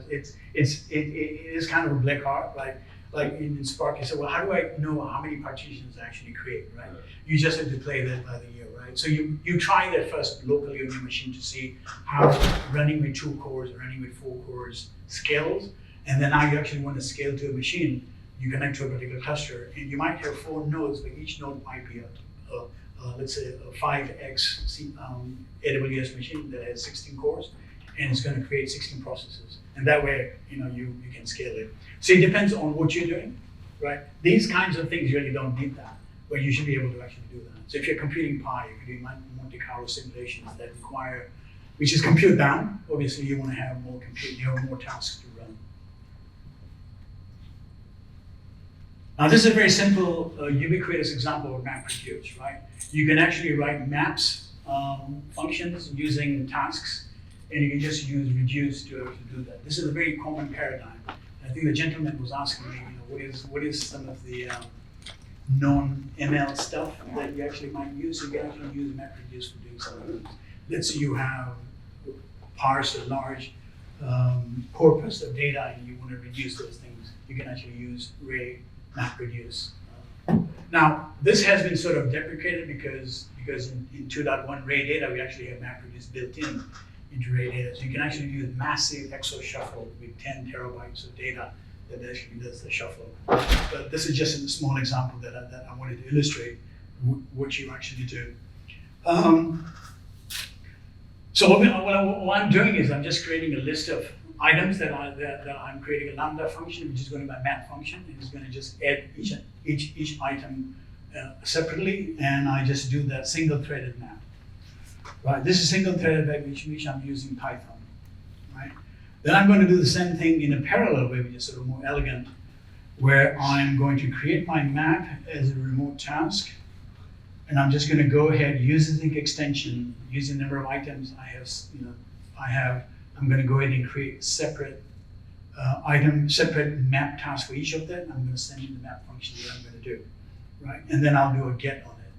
It is kind of a black art, like in Spark, you say, well, how do I know how many partitions I actually create, right? You just have to play that by the ear, right? So you try that first locally on your machine to see how running with 2 cores, running with 4 cores scales, and then now you actually want to scale to a machine. You connect to a particular cluster, and you might have 4 nodes, but each node might be let's say a 5x AWS machine that has 16 cores, and it's going to create 16 processes. And that way, you can scale it. So it depends on what you're doing, right? These kinds of things really don't need that, but you should be able to actually do that. So if you're computing Pi, if you're doing Monte Carlo simulations that require, which is compute bound, obviously you want to have more compute, you have more tasks to run. Now this is a very simple, ubiquitous example of map reduce, right? You can actually write maps functions using tasks, and you can just use reduce to do that. This is a very common paradigm. I think the gentleman was asking me, what is some of the non-ML stuff that you actually might use? You can actually use map reduce for doing some of things. Let's say you have parsed a large corpus of data and you want to reduce those things. You can actually use Ray map reduce. Now, this has been sort of deprecated because in 2.1 Ray data, we actually have map reduce built into Ray data. So you can actually use massive XO shuffle with 10 terabytes of data that actually does the shuffle. But this is just a small example that I wanted to illustrate what you actually do. So what I'm doing is I'm just creating a list of items that I'm creating a lambda function, which is going to be my map function, and it's going to just add each item separately, and I just do that single-threaded map. Right, this is single-threaded map, which I'm using Python. Right, then I'm going to do the same thing in a parallel way, which is sort of more elegant, where I'm going to create my map as a remote task, and I'm just going to go ahead using the extension, using the number of items I have. I'm going to go ahead and create separate separate map tasks for each of them. I'm going to send in the map function that I'm going to do, right? And then I'll do a get on it.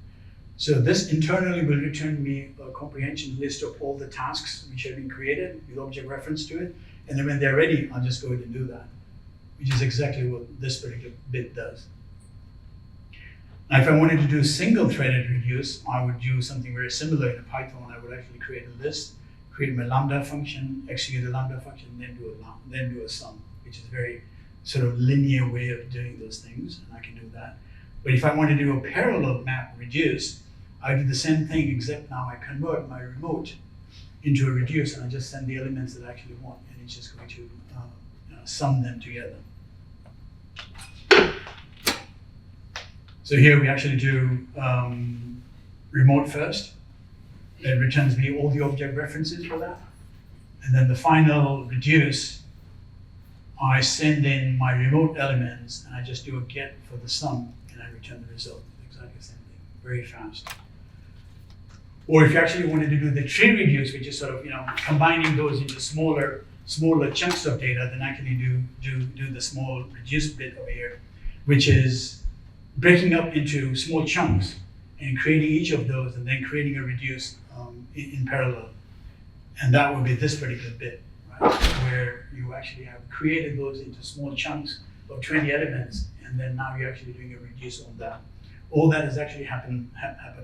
So this internally will return me a comprehension list of all the tasks which have been created with object reference to it. And then when they're ready, I'll just go ahead and do that, which is exactly what this particular bit does. Now, if I wanted to do single-threaded reduce, I would do something very similar in Python. I would actually create a list, create my lambda function, execute the lambda function, then do a sum, which is a very sort of linear way of doing those things, and I can do that. But if I want to do a parallel map reduce, I do the same thing, except now I convert my remote into a reduce, and I just send the elements that I actually want, and it's just going to sum them together. So here we actually do remote first. It returns me all the object references for that. And then the final reduce, I send in my remote elements and I just do a get for the sum and I return the result. Exactly the same thing, very fast. Or if you actually wanted to do the tree reduce, which is sort of combining those into smaller chunks of data, then actually do the small reduce bit over here, which is breaking up into small chunks and creating each of those and then creating a reduce in parallel. And that would be this particular bit, right? Where you actually have created those into small chunks of 20 elements, and then now you're actually doing a reduce on that. All that has actually happened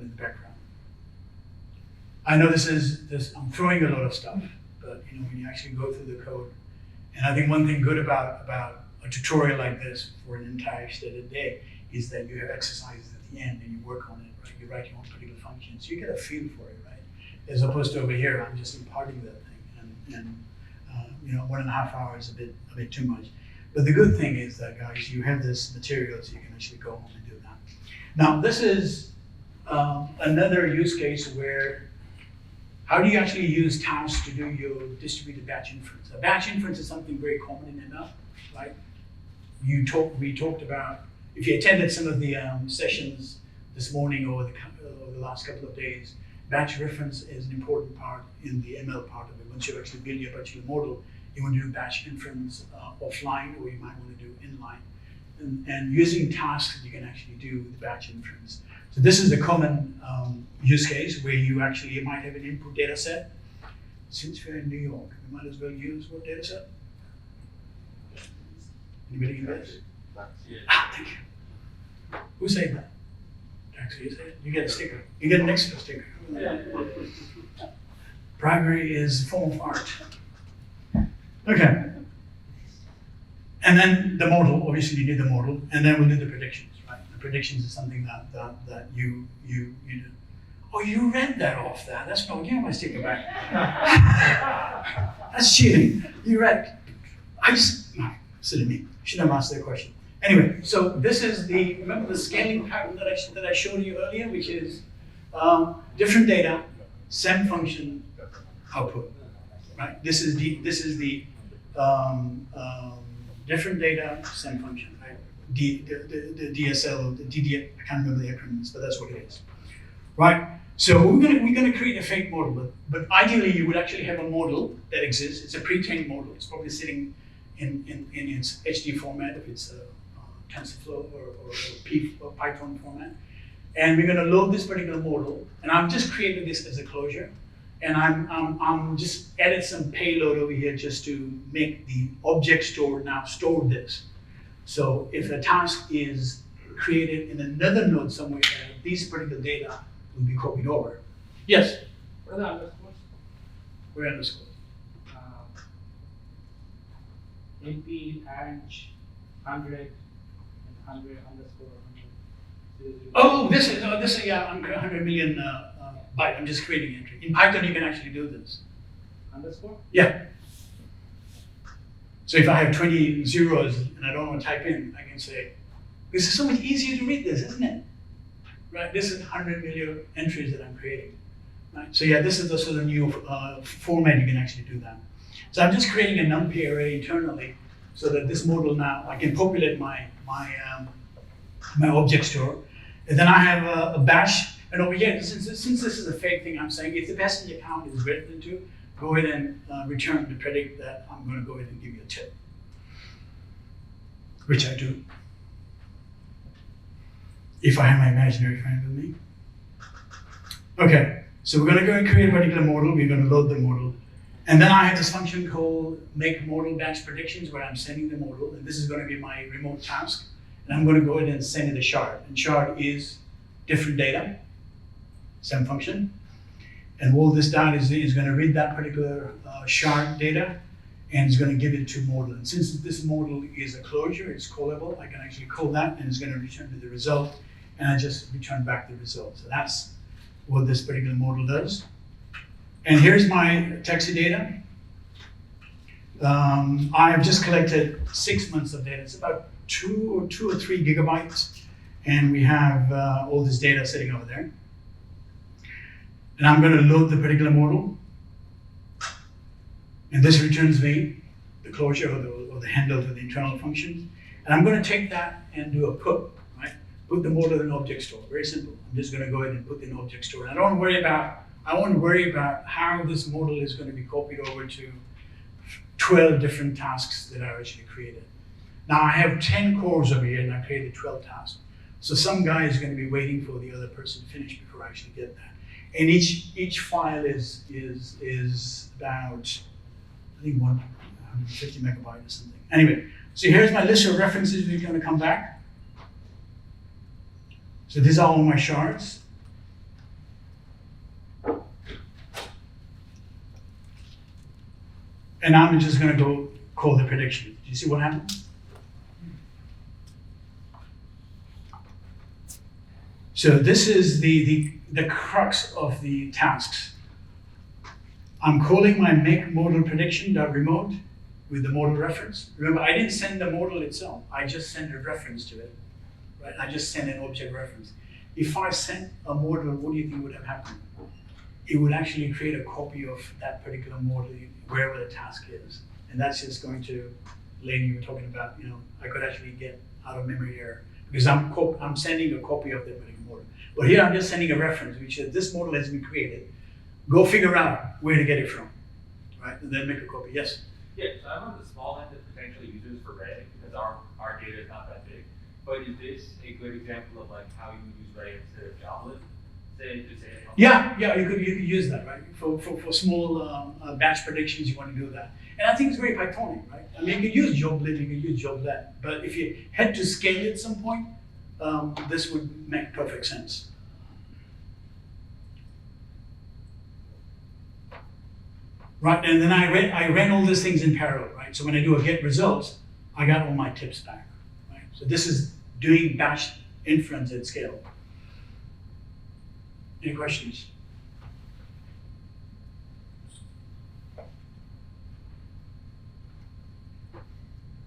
in the background. I know I'm throwing a lot of stuff, but when you actually go through the code, and I think one thing good about a tutorial like this for an entire extended day is that you have exercises at the end and you work on it, right? You write your own particular functions. You get a feel for it, right? As opposed to over here, I'm just imparting that thing, and 1.5 hours is a bit too much. But the good thing is that, guys, you have this material, so you can actually go home and do that. Now, this is another use case where how do you actually use tasks to do your distributed batch inference? A batch inference is something very common in ML, right? We talked about, if you attended some of the sessions this morning or the last couple of days, batch reference is an important part in the ML part of it. Once you actually build your particular model, you want to do batch inference offline, or you might want to do inline. And using tasks, you can actually do the batch inference. So this is a common use case where you might have an input data set. Since we're in New York, we might as well use what data set? Anybody can guess? Thank you. Who said that? Actually, you said it. You get a sticker. You get an extra sticker. Bribery is a form of art. Okay. And then the model, obviously you need the model, and then we'll do the predictions, right? The predictions is something that you do. Oh, you read that off that. That's no, give me my sticker back. That's cheating. You read. No, silly me. Shouldn't have asked that question. Anyway, so this is remember the scaling pattern that I showed you earlier, which is different data, same function, output, right? This is the different data, same function, right? the DSL or the DD, I can't remember the acronyms, but that's what it is, right? So we're gonna create a fake model, but ideally you would actually have a model that exists. It's a pre-trained model. It's probably sitting in its HD format if it's a TensorFlow or Python format. And we're gonna load this particular model, and I've just created this as a closure. And I'm just added some payload over here just to make the object store now store this. So if a task is created in another node somewhere, these particular data will be copied over. Yes? What are the underscores? Where underscore? NP, Ange, 100, and 100 underscore 100. Oh, this is yeah, 100 million byte. I'm just creating an entry. In Python, you can actually do this. Underscore? Yeah. So if I have 20 zeros and I don't want to type in, I can say, this is so much easier to read this, isn't it? Right? This is 100 million entries that I'm creating. Right? So yeah, this is the sort of new format you can actually do that. So I'm just creating a NumPy array internally so that this model now, I can populate my object store. And then I have a bash. And over here, since this is a fake thing, I'm saying if the passenger count is greater than 2, go ahead and return to predict that I'm going to go ahead and give you a tip, which I do. If I have my imaginary friend with me. Okay, so we're going to go and create a particular model. We're going to load the model. And then I have this function called make model batch predictions where I'm sending the model. And this is going to be my remote task. And I'm going to go ahead and send it a shard. And shard is different data, same function. And all this data is going to read that particular shard data and it's going to give it to model. And since this model is a closure, it's callable, I can actually call that and it's going to return me the result. And I just return back the result. So that's what this particular model does. And here's my taxi data. I have just collected 6 months of data. It's about 2 or 3 gigabytes. And we have all this data sitting over there. And I'm going to load the particular model. And this returns me the closure or the handle to the internal functions. And I'm going to take that and do a put, right? Put the model in object store. Very simple. I'm just going to go ahead and put the object store. And I want to worry about how this model is going to be copied over to 12 different tasks that I actually created. Now I have 10 cores over here and I created 12 tasks. So some guy is going to be waiting for the other person to finish before I actually get that. And each file is about, I think 150 megabytes or something. Anyway, so here's my list of references we're going to come back. So these are all my shards. And I'm just going to go call the prediction. Do you see what happens? So this is the crux of the tasks. I'm calling my make model prediction.remote with the model reference. Remember, I didn't send the model itself. I just sent a reference to it. Right? I just sent an object reference. If I sent a model, what do you think would have happened? It would actually create a copy of that particular model wherever the task is. And that's just going to, later you were talking about, I could actually get out of memory error because I'm sending a copy of that particular model. But here I'm just sending a reference, which is this model has been created. Go figure out where to get it from, right? And then make a copy. Yes? Yeah, so I'm on the small end of potential users for Ray because our data is not that big. But is this a good example of like how you would use Ray instead of Jobless? Yeah, you could use that, right? For small batch predictions, you want to do that. And I think it's very Pythonic, right? I mean, you can use Joblet, you can use Joblet, but if you had to scale it at some point, this would make perfect sense. Right, and then I ran all these things in parallel, right? So when I do a get results, I got all my tips back, right? So this is doing batch inference at scale. Any questions?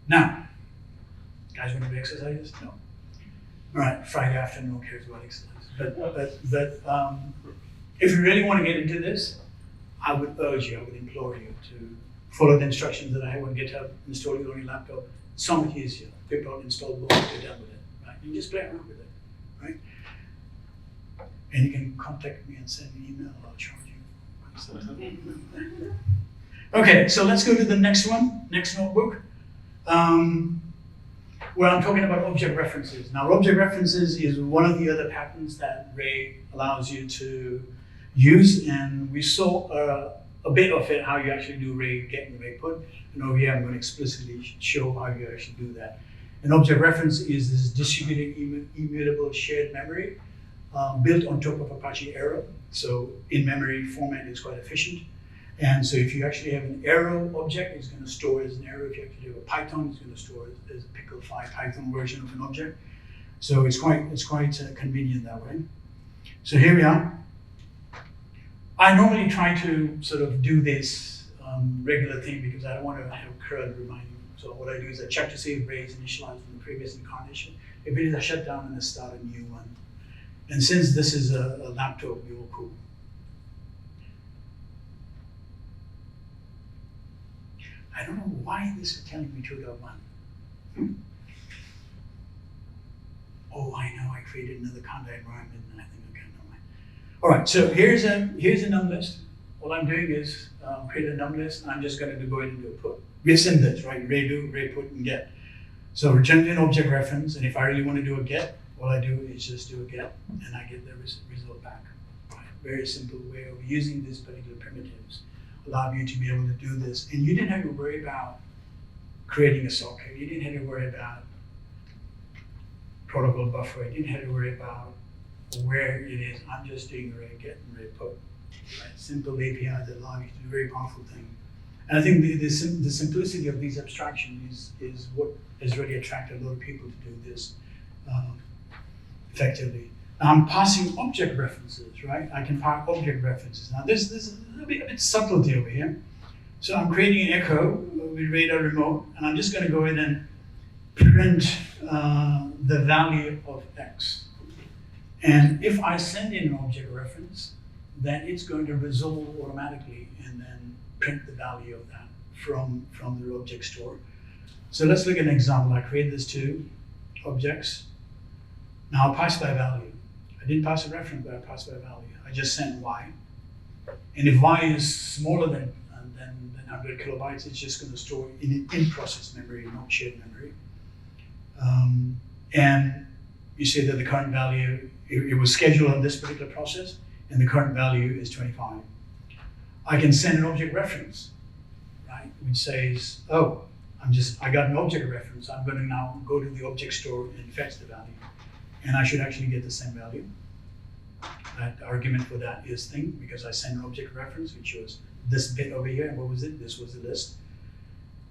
Now, guys want to do exercises? No. All right, Friday afternoon, no one cares about exercise. But if you really want to get into this, I would urge you, I would implore you to follow the instructions that I have on GitHub, install it on your laptop, so much easier. Pip out, install both, you're done with it, right? You just play around with it, right? And you can contact me and send me an email, I'll charge you. Okay, so let's go to the next one, next notebook. Where I'm talking about object references. Now, object references is one of the other patterns that Ray allows you to use, and we saw a bit of it, how you actually do Ray get and Ray put, and over here I'm going to explicitly show how you actually do that. An object reference is this distributed immutable shared memory built on top of Apache Arrow. So in-memory format is quite efficient. And so if you actually have an arrow object, it's going to store as an arrow. If you actually have a Python, it's going to store as a pickle-file Python version of an object. So it's quite convenient that way. So here we are. I normally try to sort of do this regular thing because I don't want to have CRUD remind me. So what I do is I check to see if Ray is initialized from the previous incarnation. If it is, I shut down and I start a new one. And since this is a laptop, you're all cool. I don't know why this is telling me 2.1. Oh, I know, I created another conda environment and I think, okay, never mind. All right, so here's a num list. All I'm doing is create a num list, and I'm just going to go ahead and do a put. We assume this, right? Ray do, Ray put, and get. So return an object reference, and if I really want to do a get, all I do is just do a get, and I get the result back. Right? Very simple way of using these particular primitives. Allow you to be able to do this. And you didn't have to worry about creating a socket. You didn't have to worry about protocol buffer. You didn't have to worry about where it is. I'm just doing Ray get and Ray put. Right? Simple API that allow you to do a very powerful thing. And I think the simplicity of these abstractions is what has really attracted a lot of people to do this effectively. Now I'm passing object references, right? I can pass object references. Now this is a bit subtlety over here. So I'm creating an echo with radar remote, and I'm just going to go in and print the value of X. And if I send in an object reference, then it's going to resolve automatically and then print the value of that from the object store. So let's look at an example. I create these two objects. Now I'll pass by value. I didn't pass a reference, but I passed by value. I just sent Y. And if Y is smaller than 100 kilobytes, it's just going to store in-process memory, not shared memory. And you see that the current value, it was scheduled on this particular process, and the current value is 25. I can send an object reference, right, which says, oh, I got an object reference. I'm going to now go to the object store and fetch the value. And I should actually get the same value. That argument for that is thing, because I sent an object reference, which was this bit over here, and what was it? This was the list.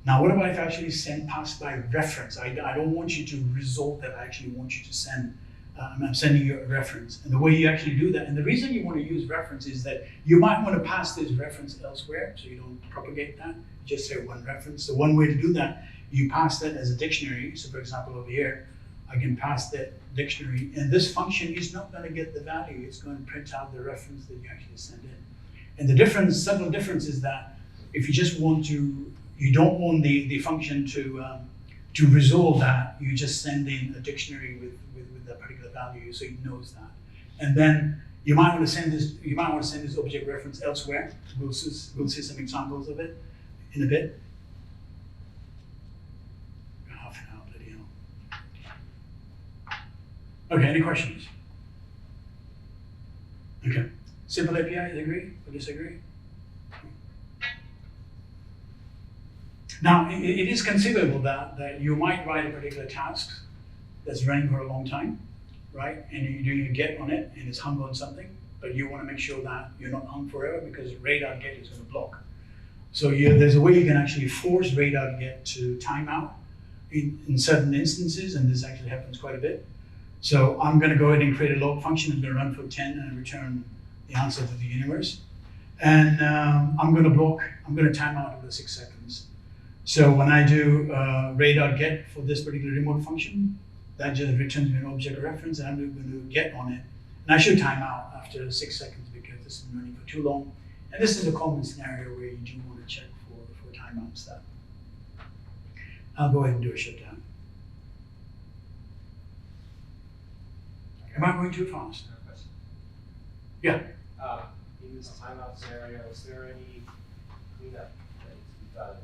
Now, what about if I actually send pass by reference? I don't want you to resolve that. I actually want you to send, I'm sending you a reference. And the way you actually do that, and the reason you want to use reference is that you might want to pass this reference elsewhere, so you don't propagate that. Just say one reference. So one way to do that, you pass that as a dictionary. So for example, over here, I can pass that dictionary, and this function is not going to get the value. It's going to print out the reference that you actually send in. And the difference, subtle difference, is that if you just want to, you don't want the function to resolve that, you just send in a dictionary with that particular value, so it knows that. And then you might want to send this. You might want to send this object reference elsewhere. We'll see some examples of it in a bit. Half an hour, bloody hell. Okay, any questions? Okay. Simple API, agree or disagree? Now, it is conceivable that you might write a particular task that's running for a long time, right? And you're doing a get on it, and it's hung on something, but you want to make sure that you're not hung forever because radar get is going to block. So there's a way you can actually force radar get to timeout in certain instances, and this actually happens quite a bit. So I'm going to go ahead and create a log function. I'm going to run for 10 and return the answer to the universe. And I'm going to time out over 6 seconds. So when I do radar get for this particular remote function, that just returns me an object reference, and I'm going to get on it. And I should time out after 6 seconds because this has been running for too long. And this is a common scenario where you do want to check for timeouts. I'll go ahead and do a shutdown. Am I going too fast? Yeah. In this timeout scenario, is there any cleanup that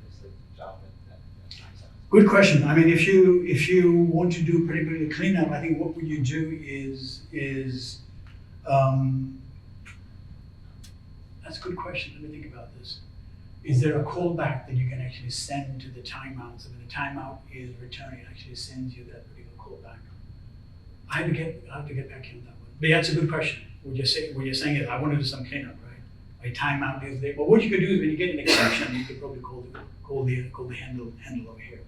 needs to be done? There's a job that times out. Good question. I mean, if you want to do particularly cleanup, I think what would you do is that's a good question. Let me think about this. Is there a callback that you can actually send to the timeout? So when the timeout is returned, it actually sends you that particular callback. I have to get back in that one. But yeah, that's a good question. What you're saying is, I want to do some cleanup, right? A timeout is there. But what you could do is, when you get an exception, you could probably call the handle over here.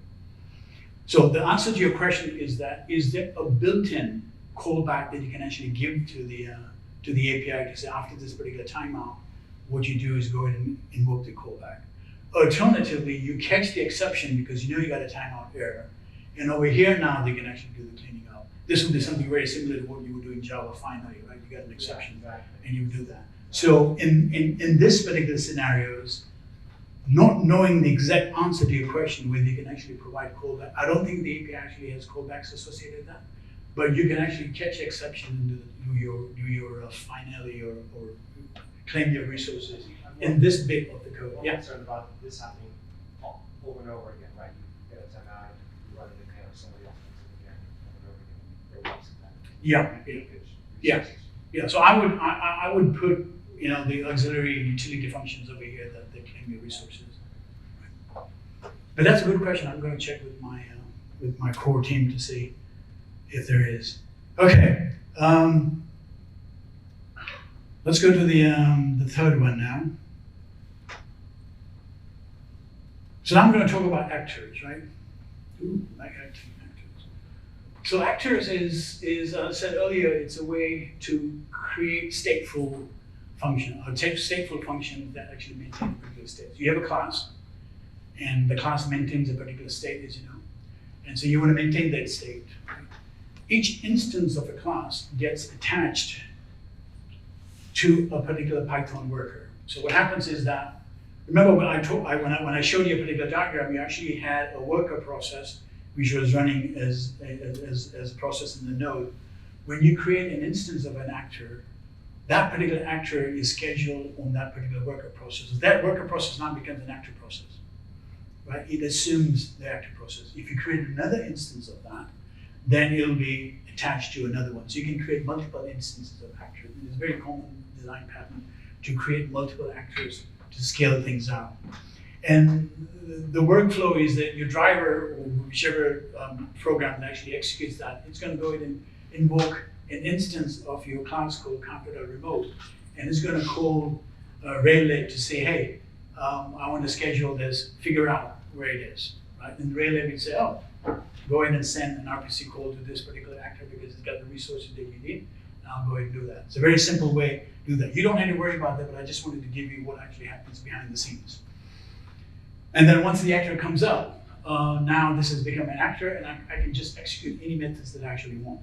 So the answer to your question is that, is there a built-in callback that you can actually give to the API to say, after this particular timeout, what you do is go ahead and invoke the callback. Alternatively, you catch the exception because you know you got a timeout error. And over here now, they can actually do the cleaning up. This would be something very similar to what you would do in Java finally, right? You got an exception, Yeah, exactly. and you would do that. So in this particular scenarios, not knowing the exact answer to your question, whether you can actually provide callback, I don't think the API actually has callbacks associated with that, but you can actually catch exception and do your finally or claim your resources in this bit of the code. I'm Yeah. concerned about this happening over and over again, right? You get a timeout, you run it again, or somebody else runs it again, over and over again, and you that. Yeah. Leakage, Yeah. resources. Yeah, so I would put, you know, the auxiliary utility functions over here that they claim your resources. But that's a good question. I'm going to check with my core team to see if there is. Okay, let's go to the third one now. So now I'm going to talk about actors, right? Ooh, like actors. So actors is as I said earlier, it's a way to create stateful function, or stateful functions that actually maintain a particular state. So you have a class, and the class maintains a particular state, as you know. And so you want to maintain that state. Right? Each instance of a class gets attached to a particular Python worker. So what happens is that, remember when I showed you a particular diagram, you actually had a worker process which was running as a process in the node. When you create an instance of an actor, that particular actor is scheduled on that particular worker process. That worker process now becomes an actor process, right? It assumes the actor process. If you create another instance of that, then it'll be attached to another one. So you can create multiple instances of actors. It's a very common design pattern to create multiple actors to scale things out. And the workflow is that your driver, or whichever program that actually executes that, it's going to go ahead and invoke an instance of your class called counter.remote, and it's going to call Raylet to say, hey, I want to schedule this, figure out where it is, right? And Raylet will say, oh, go ahead and send an RPC call to this particular actor because it's got the resources that you need, and I'll go ahead and do that. It's a very simple way to do that. You don't have to worry about that, but I just wanted to give you what actually happens behind the scenes. And then once the actor comes up, now this has become an actor, and I can just execute any methods that I actually want.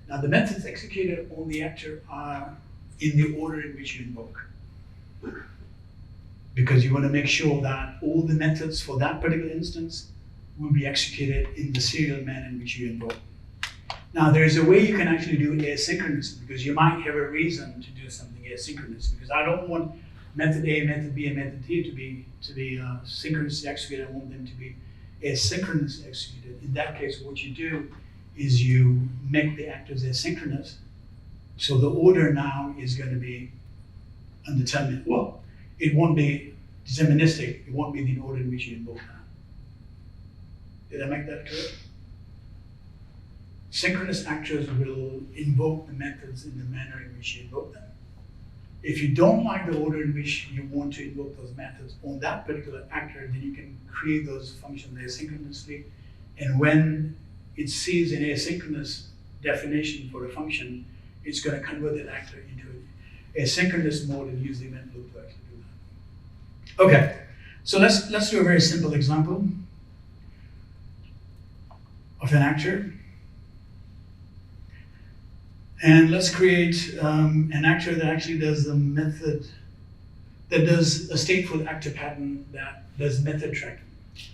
Now the methods executed on the actor are in the order in which you invoke. Because you want to make sure that all the methods for that particular instance will be executed in the serial manner in which you invoke. Now there is a way you can actually do it asynchronously, because you might have a reason to do something asynchronous, because I don't want method A, method B, and method T to be synchronously executed. I want them to be asynchronously executed. In that case, what you do is you make the actors asynchronous. So the order now is going to be undetermined. Well, it won't be deterministic. It won't be the order in which you invoke that. Did I make that clear? Synchronous actors will invoke the methods in the manner in which you invoke them. If you don't like the order in which you want to invoke those methods on that particular actor, then you can create those functions asynchronously. And when it sees an asynchronous definition for a function, it's going to convert that actor into an asynchronous mode and use the event loop to actually do that. Okay, so let's do a very simple example of an actor. And let's create an actor that actually does the method, that does a stateful actor pattern that does method tracking.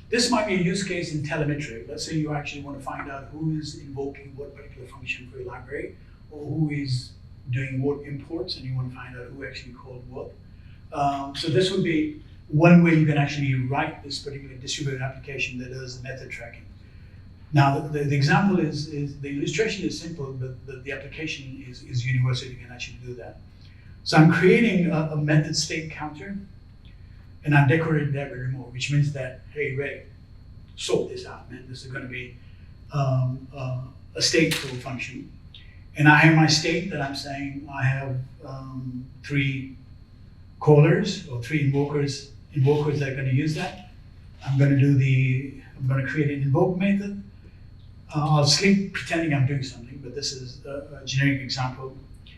This might be a use case in telemetry. Let's say you actually want to find out who is invoking what particular function for your library, or who is doing what imports, and you want to find out who actually called what. So this would be one way you can actually write this particular distributed application that does the method tracking. Now, the example is the illustration is simple, but the application is universal. You can actually do that. So I'm creating a method state counter, and I'm decorating that with remote, which means that, hey, Ray, sort this out, man. This is going to be a stateful function. And I have my state that I'm saying I have 3 callers or 3 invokers that are going to use that. I'm going to create an invoke method. I'll sleep pretending I'm doing something, but this is a generic example.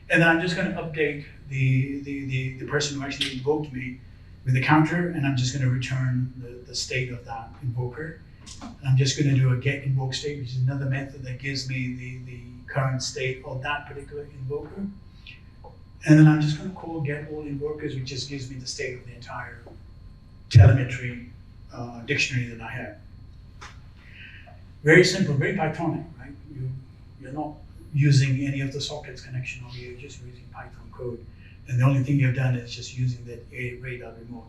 And then I'm just going to update the person who actually invoked me with the counter, and I'm just going to return the state of that invoker. And I'm just going to do a get invoke state, which is another method that gives me the current state of that particular invoker. And then I'm just going to call get all invokers, which just gives me the state of the entire telemetry dictionary that I have. Very simple, very Pythonic, right? You're not using any of the sockets connection, or you're just using Python code. And the only thing you've done is just using that array.remote.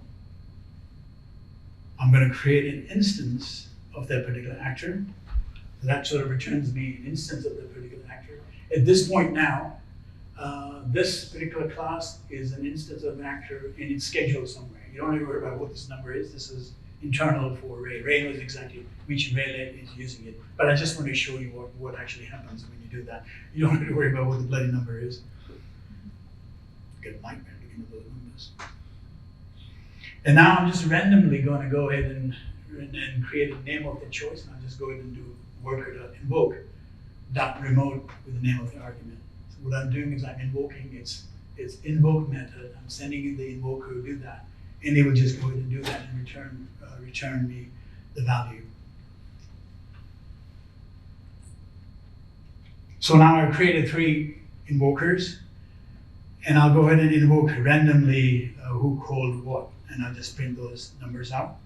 I'm going to create an instance of that particular actor. That sort of returns me an instance of that particular actor. At this point now, this particular class is an instance of an actor, and it's scheduled somewhere. You don't have to worry about what this number is. This is internal for Ray. Ray knows exactly which array is using it. But I just want to show you what actually happens when you do that. You don't have to worry about what the bloody number is. Get a nightmare looking at those numbers. And now I'm just randomly going to go ahead and create a name of the choice, and I'll just go ahead and do worker.invoke.remote with the name of the argument. So what I'm doing is I'm invoking its invoke method. I'm sending in the invoker to do that, and it will just go ahead and do that and return me the value. So now I've created 3 invokers, and I'll go ahead and invoke randomly who called what, and I'll just print those numbers out.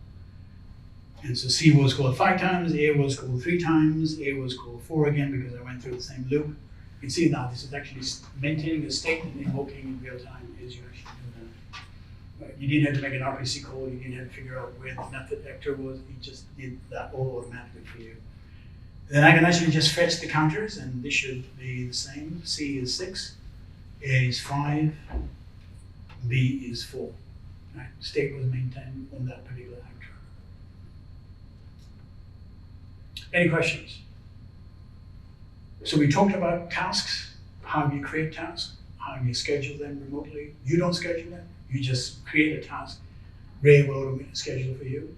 And so C was called 5 times, A was called 3 times, A was called 4 again because I went through the same loop. You can see now this is actually maintaining a state and invoking in real time as you actually do that. Right. You didn't have to make an RPC call, you didn't have to figure out where the method vector was, it just did that all automatically for you. Then I can actually just fetch the counters, and this should be the same. C is 6, A is 5, B is 4. Right. State was maintained on that particular actor. Any questions? So we talked about tasks, how you create tasks, how you schedule them remotely. You don't schedule them, you just create a task. Ray will automate schedule for you.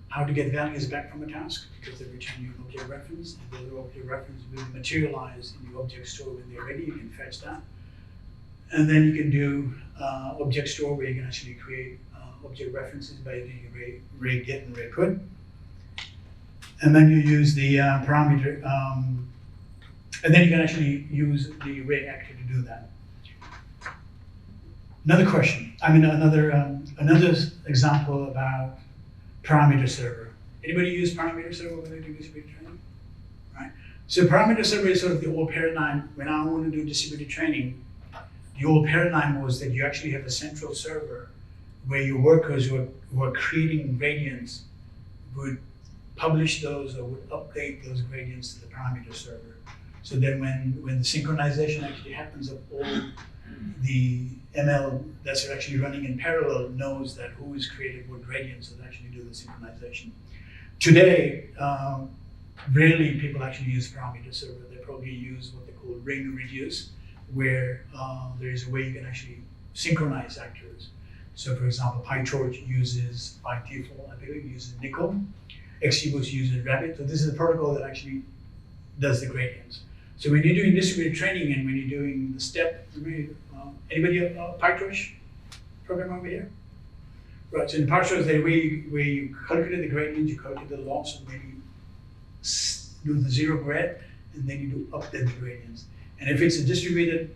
How to get values back from a task, because they return you an object reference, and the object reference will materialize in the object store when they're ready. You can fetch that. And then you can do object store where you can actually create object references by doing ray get and ray put. And then you use the parameter, and then you can actually use the ray actor to do that. Another question, another example about parameter server. Anybody use parameter server when they do distributed training? Right? So parameter server is sort of the old paradigm. When I want to do distributed training, the old paradigm was that you actually have a central server where your workers who are creating gradients would publish those or would update those gradients to the parameter server. So then when the synchronization actually happens of all the ML that's actually running in parallel knows that who has created what gradients that actually do the synchronization. Today, rarely people actually use parameter server. They probably use what they call ring reduce, where there is a way you can actually synchronize actors. So for example, PyTorch uses, by default, I believe, uses nickel. XGBoost uses Rabbit. So this is a protocol that actually does the gradients. So when you're doing distributed training and when you're doing the step, anybody have PyTorch program over here? Right, so in PyTorch, the way where you calculate the gradient, you calculate the loss, and then you do the zero grad, and then you do update the gradients. And if it's a distributed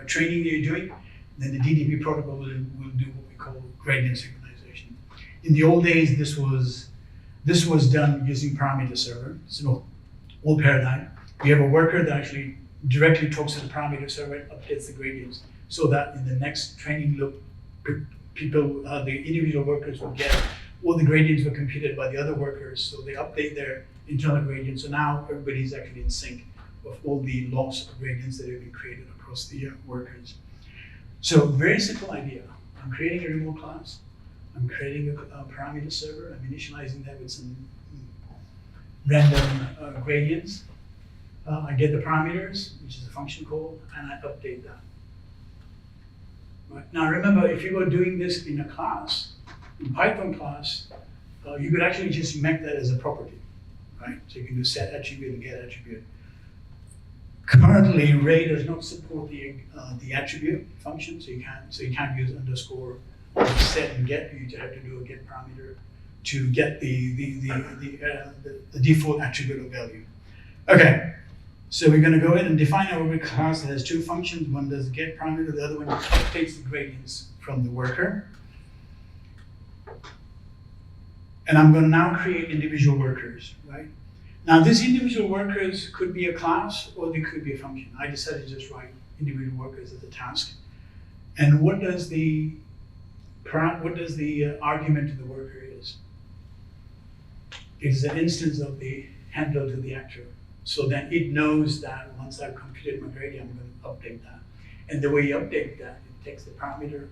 training that you're doing, then the DDP protocol will do what we call gradient synchronization. In the old days, this was done using parameter server. It's an old paradigm. We have a worker that actually directly talks to the parameter server and updates the gradients, so that in the next training loop, people, the individual workers will get all the gradients were computed by the other workers, so they update their internal gradients. So now everybody's actually in sync of all the loss of gradients that have been created across the workers. So very simple idea. I'm creating a remote class. I'm creating a parameter server. I'm initializing that with some random gradients. I get the parameters, which is a function call, and I update that. Right. Now remember, if you were doing this in a class, in Python class, you could actually just make that as a property, right? So you can do set attribute and get attribute. Currently, Ray does not support the attribute function, so you can't use underscore set and get. You have to do a get parameter to get the default attribute or value. Okay, so we're going to go ahead and define our class that has two functions. One does get parameter, the other one takes the gradients from the worker. And I'm going to now create individual workers, right? Now, these individual workers could be a class or they could be a function. I decided to just write individual workers as a task. And what does the argument to the worker is? It's an instance of the handler to the actor. So that it knows that once I've computed my gradient, I'm going to update that. And the way you update that, it takes the parameter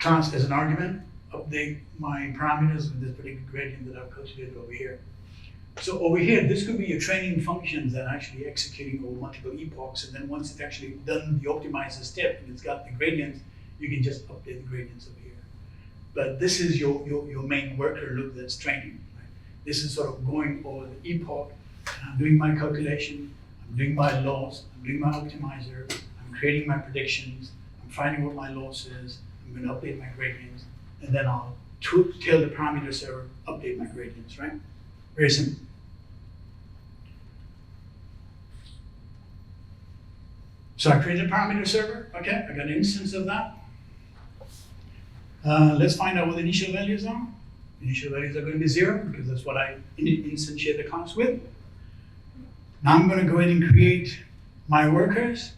class as an argument, update my parameters with this particular gradient that I've cultivated over here. So over here, this could be your training functions that are actually executing over multiple epochs, and then once it's actually done the optimizer step and it's got the gradients, you can just update the gradients over here. But this is your main worker loop that's training. Right? This is sort of going over the epoch, and I'm doing my calculation, I'm doing my loss, I'm doing my optimizer, I'm creating my predictions, I'm finding what my loss is, I'm going to update my gradients, and then I'll tell the parameter server, update my gradients, right? Very simple. So I created a parameter server, okay, I got an instance of that. Let's find out what the initial values are. Initial values are going to be 0 because that's what I instantiate the class with. Now I'm going to go ahead and create my workers.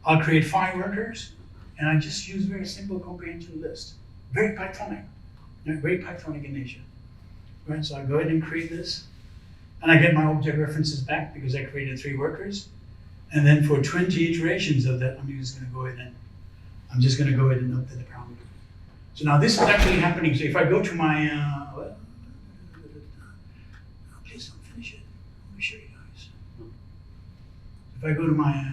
I'll create 5 workers, and I just use very simple comprehension list. Very Pythonic, very Pythonic in nature. Right, so I go ahead and create this, and I get my object references back because I created 3 workers. And then for 20 iterations of that, I'm just going to go ahead and update the parameter. So now this is actually happening. So if I go to my, please don't finish it. Let me show you guys. If I go to my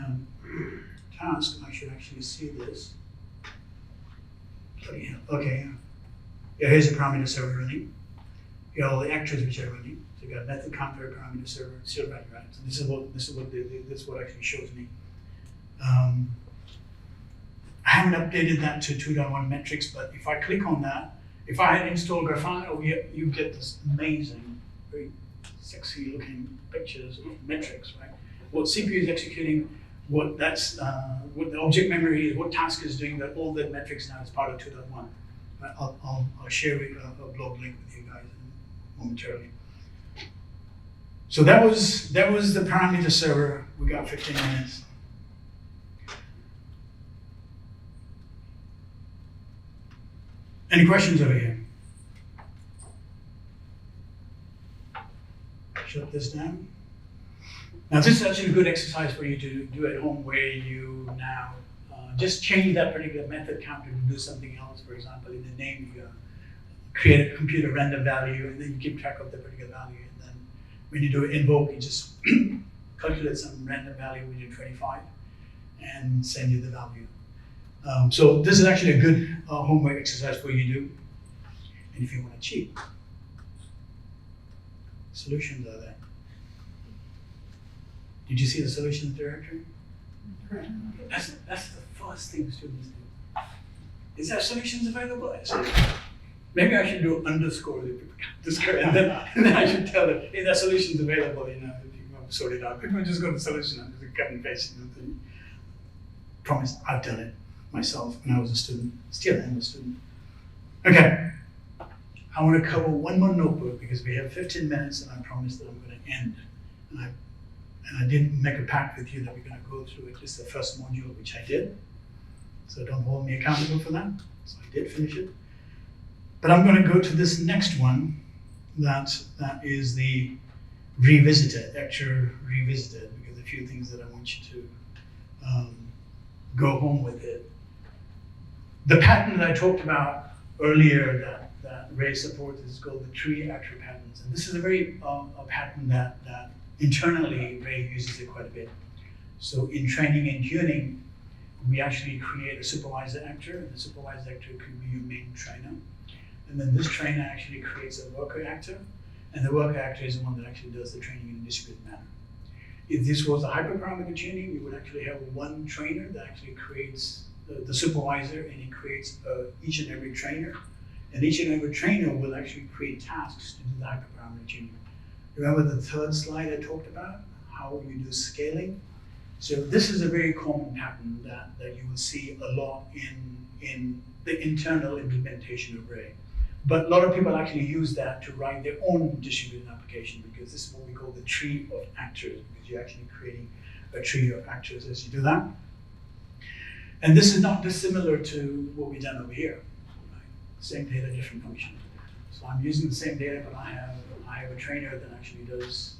task, I should actually see this. Bloody hell. Okay. Yeah, here's the parameter server running. You got all the actors which are running. So you got method counter, parameter server, still running, right? So this is what actually shows me. I haven't updated that to 2.1 metrics, but if I click on that, if I had installed Grafana, you get this amazing, very sexy looking pictures of metrics, right? What CPU is executing, what the object memory is, what task is doing, that all the metrics now is part of 2.1. I'll share a blog link with you guys momentarily. So that was the parameter server. We got 15 minutes. Any questions over here? Shut this down. Now this is actually a good exercise for you to do at home, where you now just change that particular method counter to do something else. For example, in the name, you create a computer random value, and then you keep track of the particular value. And then when you do invoke, you just calculate some random value within 25 and send you the value. So this is actually a good homework exercise for you to do. And if you want to cheat, solutions are there. Did you see the solutions directory? That's the first thing students do. Is there solutions available? I said, maybe I should do underscore and then I should tell them, is there solutions available? You know, if you want to sort it out. People just go to solution and just cut and paste it. Promise, I've done it myself when I was a student. Still am a student. Okay, I want to cover one more notebook because we have 15 minutes and I promised that I'm going to end. And I didn't make a pact with you that we're going to go through at least the first module, which I did. So don't hold me accountable for that. So I did finish it. But I'm going to go to this next one that is the revisited, actual revisited, because a few things that I want you to go home with it. The pattern that I talked about earlier that Ray supports is called the tree actor patterns. And this is a very a pattern that internally Ray uses it quite a bit. So in training and tuning, we actually create a supervisor actor, and the supervisor actor could be your main trainer. And then this trainer actually creates a worker actor, and the worker actor is the one that actually does the training in a distributed manner. If this was a hyperparameter tuning, we would actually have one trainer that actually creates the supervisor, and he creates each and every trainer. And each and every trainer will actually create tasks to do the hyperparameter tuning. Remember the third slide I talked about, how you do scaling? So this is a very common pattern that you will see a lot in the internal implementation of Ray. But a lot of people actually use that to write their own distributed application, because this is what we call the tree of actors, because you're actually creating a tree of actors as you do that. And this is not dissimilar to what we've done over here. Right? Same data, different function. So I'm using the same data, but I have a trainer that actually does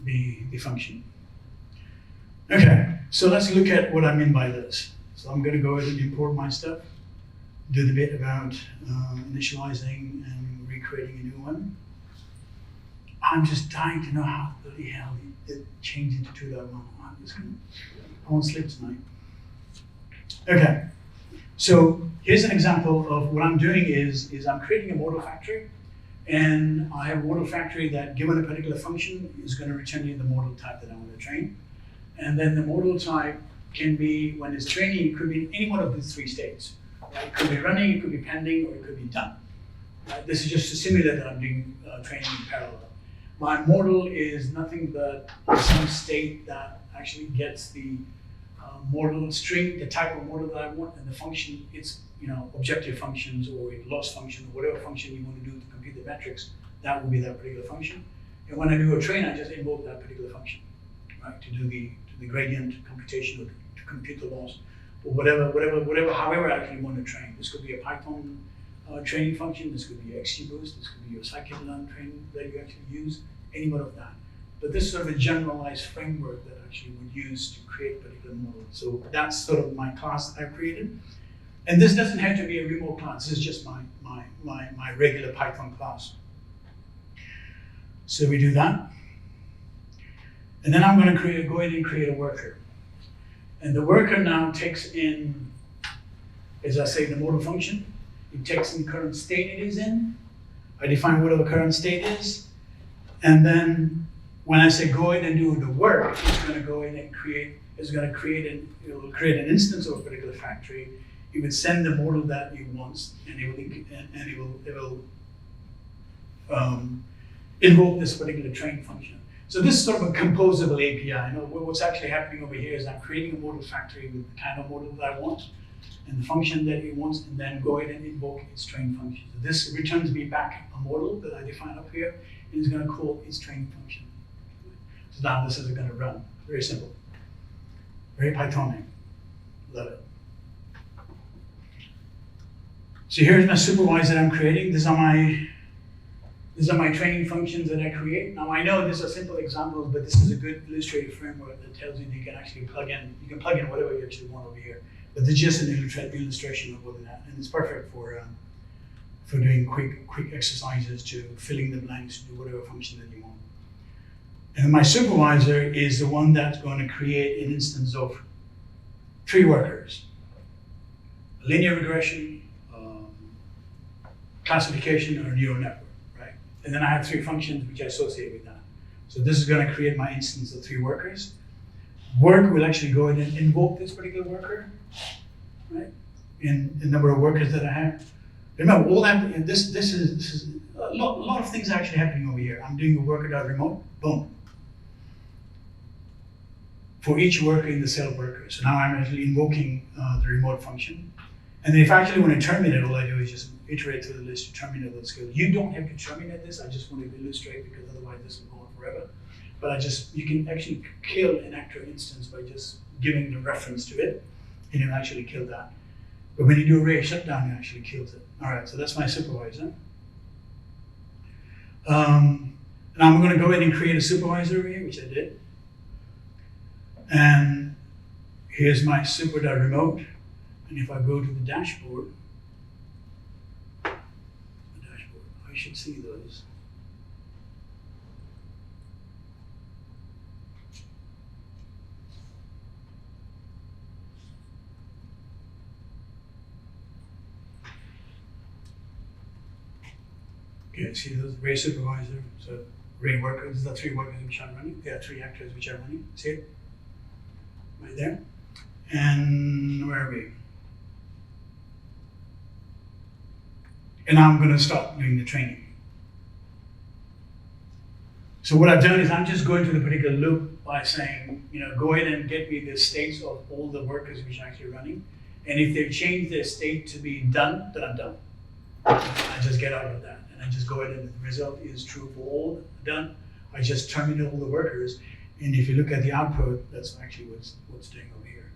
the function. Okay, so let's look at what I mean by this. So I'm going to go ahead and import my stuff, do the bit about initializing and recreating a new one. I'm just dying to know how the hell it changed into 2.1. I won't sleep tonight. Okay, so here's an example of what I'm doing is I'm creating a model factory, and I have a model factory that, given a particular function, is going to return me the model type that I want to train. And then the model type can be, when it's training, it could be in any one of these three states. Right? It could be running, it could be pending, or it could be done. Right? This is just a simulator that I'm doing training in parallel. My model is nothing but some state that actually gets the model string, the type of model that I want, and the function, it's objective functions or a loss function or whatever function you want to do to compute the metrics, that will be that particular function. And when I do a train, I just invoke that particular function, right, to do the gradient computation or to compute the loss or however I actually want to train. This could be a Python training function, this could be XGBoost, this could be your scikit-learn training that you actually use, any one of that. But this is sort of a generalized framework that I actually would use to create a particular model. So that's sort of my class that I've created. And this doesn't have to be a remote class, this is just my regular Python class. So we do that. And then I'm going to go ahead and create a worker. And the worker now takes in, as I say, the model function. It takes in current state it is in. I define whatever current state is. And then when I say go ahead and do the work, it's going to go in and it will create an instance of a particular factory. It would send the model that it wants, and it will invoke this particular train function. So this is sort of a composable API. What's actually happening over here is I'm creating a model factory with the kind of model that I want, and the function that it wants, and then go ahead and invoke its train function. So this returns me back a model that I define up here, and it's going to call its train function. So now this is going to run. Very simple. Very Pythonic. Love it. So here's my supervisor I'm creating. These are my training functions that I create. Now I know these are simple examples, but this is a good illustrative framework that tells you that you can actually plug in whatever you actually want over here. But this is just an illustration of what that, and it's perfect for doing quick exercises, to filling the blanks, to do whatever function that you want. And my supervisor is the one that's going to create an instance of three workers: linear regression, classification, or neural network, right? And then I have three functions which I associate with that. So this is going to create my instance of three workers. Work will actually go ahead and invoke this particular worker, right? In the number of workers that I have. Remember, all that, this is a lot of things are actually happening over here. I'm doing a worker.remote, boom. For each worker in the cell worker. So now I'm actually invoking the remote function. And then if I actually want to terminate, all I do is just iterate through the list to terminate that skill. You don't have to terminate this, I just want to illustrate because otherwise this will go on forever. But you can actually kill an actor instance by just giving the reference to it, and it'll actually kill that. But when you do array shutdown, it actually kills it. All right, so that's my supervisor. And I'm going to go ahead and create a supervisor array, which I did. And here's my super.remote. And if I go to the dashboard, I should see those. Okay, see those array supervisor, so array workers, these are 3 workers which are running. There are 3 actors which are running. See it? Right there. And where are we? And now I'm going to start doing the training. So what I've done is I'm just going through the particular loop by saying, go ahead and get me the states of all the workers which are actually running. And if they change their state to be done, then I'm done. I just get out of that. And I just go ahead and the result is true for all done. I just terminate all the workers. And if you look at the output, that's actually what's doing over here.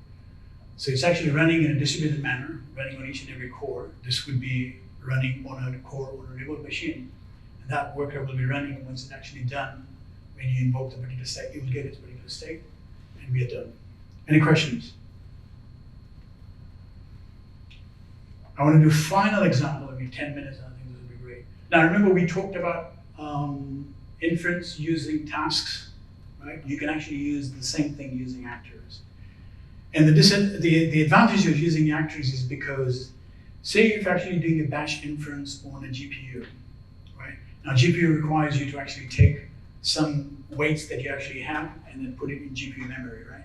So it's actually running in a distributed manner, running on each and every core. This would be running on a core on a remote machine. And that worker will be running once it's actually done. When you invoke the particular state, it will get its particular state, and we are done. Any questions? I want to do a final example, maybe 10 minutes, and I think this will be great. Now remember we talked about inference using tasks, right? You can actually use the same thing using actors. And the advantage of using actors is because, say you're actually doing a batch inference on a GPU, right? Now GPU requires you to actually take some weights that you actually have and then put it in GPU memory, right?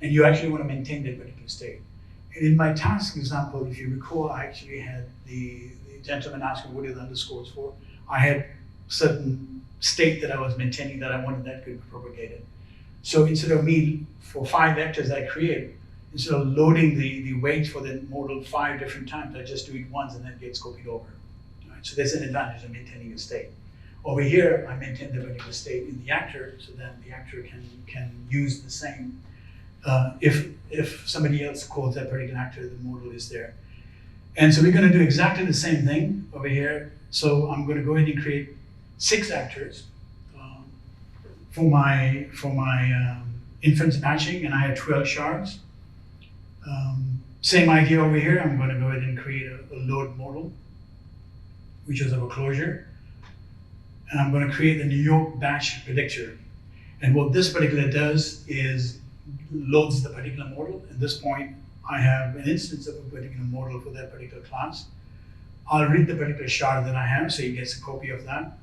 And you actually want to maintain that particular state. And in my task example, if you recall, I actually had the gentleman asking what are the underscores for. I had certain state that I was maintaining that I wanted that to be propagated. So instead of me, for 5 vectors I create, instead of loading the weight for the model 5 different times, I just do it once and then it gets copied over. Right? So there's an advantage of maintaining a state. Over here, I maintain the particular state in the actor, so then the actor can use the same. If somebody else calls that particular actor, the model is there. And so we're going to do exactly the same thing over here. So I'm going to go ahead and create 6 actors for my inference batching, and I have 12 shards. Same idea over here. I'm going to go ahead and create a load model, which is of a closure. And I'm going to create the New York batch predictor. And what this particular does is loads the particular model. At this point, I have an instance of a particular model for that particular class. I'll read the particular shard that I have, so it gets a copy of that.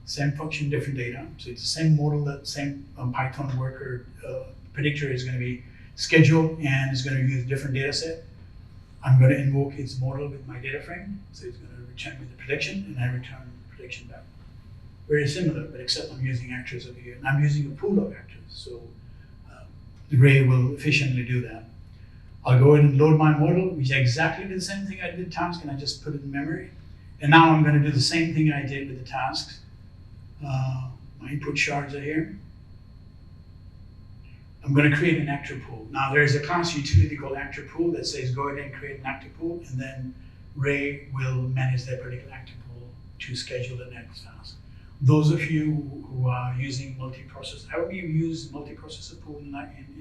Same function, different data. So it's the same model, that same Python worker predictor is going to be scheduled and is going to use a different data set. I'm going to invoke its model with my data frame. So it's going to return me the prediction, and I return the prediction back. Very similar, but except I'm using actors over here. And I'm using a pool of actors, so the array will efficiently do that. I'll go ahead and load my model, which is exactly the same thing I did task, and I just put it in memory. And now I'm going to do the same thing I did with the tasks. My input shards are here. I'm going to create an actor pool. Now there's a class utility called actor pool that says go ahead and create an actor pool, and then Ray will manage that particular actor pool to schedule the next task. Those of you who are using multiprocessor, how do you use multiprocessor pool in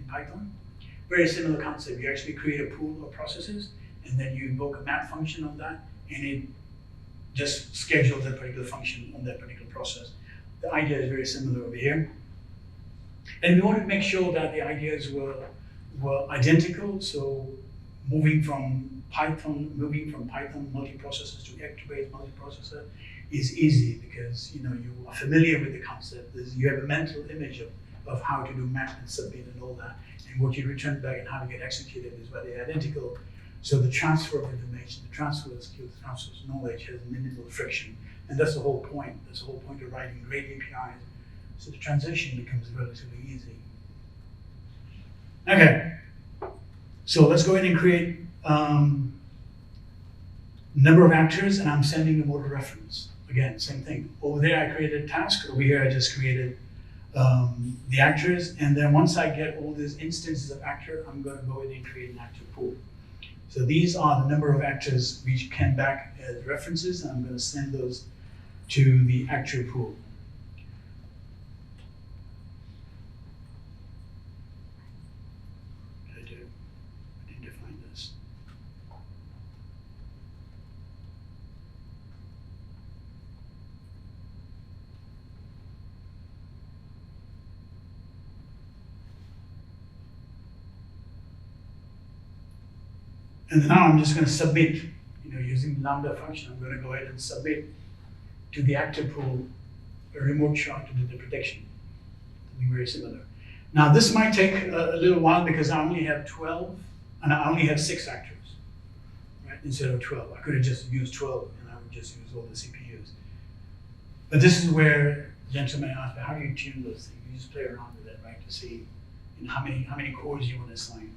Python? Very similar concept. You actually create a pool of processes, and then you invoke a map function on that, and it just schedules that particular function on that particular process. The idea is very similar over here. And we wanted to make sure that the ideas were identical, so moving from Python multiprocessors to vector-based multiprocessor is easy because you are familiar with the concept. You have a mental image of how to do map and submit and all that, and what you return back and how to get executed is very identical. So the transfer of information, the transfer of skills, the transfer of knowledge has minimal friction, and that's the whole point. That's the whole point of writing great APIs. So the transition becomes relatively easy. Okay, so let's go ahead and create number of actors, and I'm sending a model reference. Again, same thing. Over there, I created a task. Over here, I just created the actors. And then once I get all these instances of actor, I'm going to go in and create an actor pool. So these are the number of actors which came back as references, and I'm going to send those to the actor pool. What did I do? I didn't define this. And now I'm just going to submit, using the lambda function, I'm going to go ahead and submit to the actor pool a remote shot to do the prediction. Something very similar. Now this might take a little while because I only have 12, and I only have 6 actors, right? Instead of 12. I could have just used 12 and I would just use all the CPUs. But this is where the gentleman asked me, how do you tune those things? You just play around with it, right? To see how many cores you want to assign.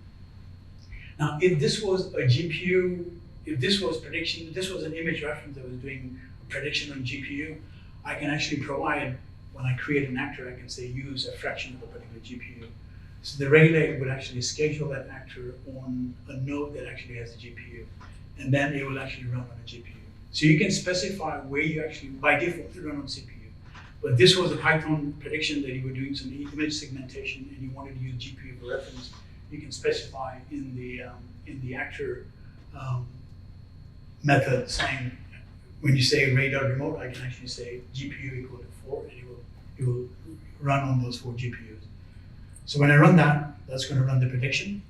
Now, if this was a GPU, if this was prediction, if this was an image reference that was doing a prediction on GPU, I can actually provide, when I create an actor, I can say use a fraction of a particular GPU. So the regulator would actually schedule that actor on a node that actually has the GPU, and then it will actually run on a GPU. So you can specify where you actually, by default, you run on CPU. But this was a Python prediction that you were doing some image segmentation and you wanted to use GPU for reference. You can specify in the actor method saying, when you say array.remote, I can actually say GPU equal to 4, and it will run on those 4 GPUs. So when I run that, that's going to run the prediction,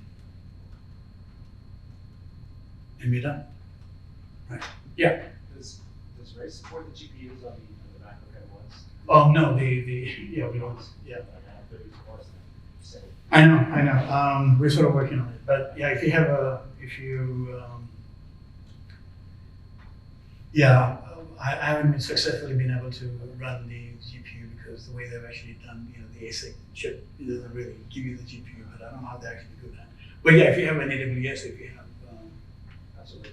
and we're done. Right? Yeah. Does Ray support the GPUs on the MacBook M1s? Oh no, yeah, we don't. Yeah. So, I know. We're sort of working on it, but yeah, I haven't successfully been able to run the GPU because the way they've actually done, the ASIC chip, it doesn't really give you the GPU, but I don't know how they actually do that. But yeah, if you have an AWS, if you have, absolutely,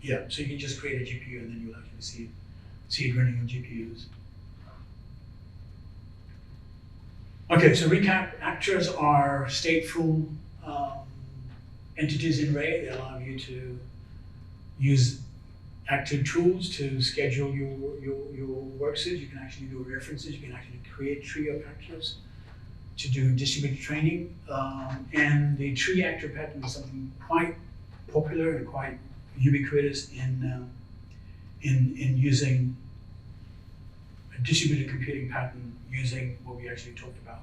yeah, so you can just create a GPU and then you'll actually see it running on GPUs. Okay, so recap, actors are stateful entities in Ray. They allow you to use active tools to schedule your workloads. You can actually do references. You can actually create tree of actors to do distributed training. And the tree actor pattern is something quite popular and quite ubiquitous in using a distributed computing pattern using what we actually talked about.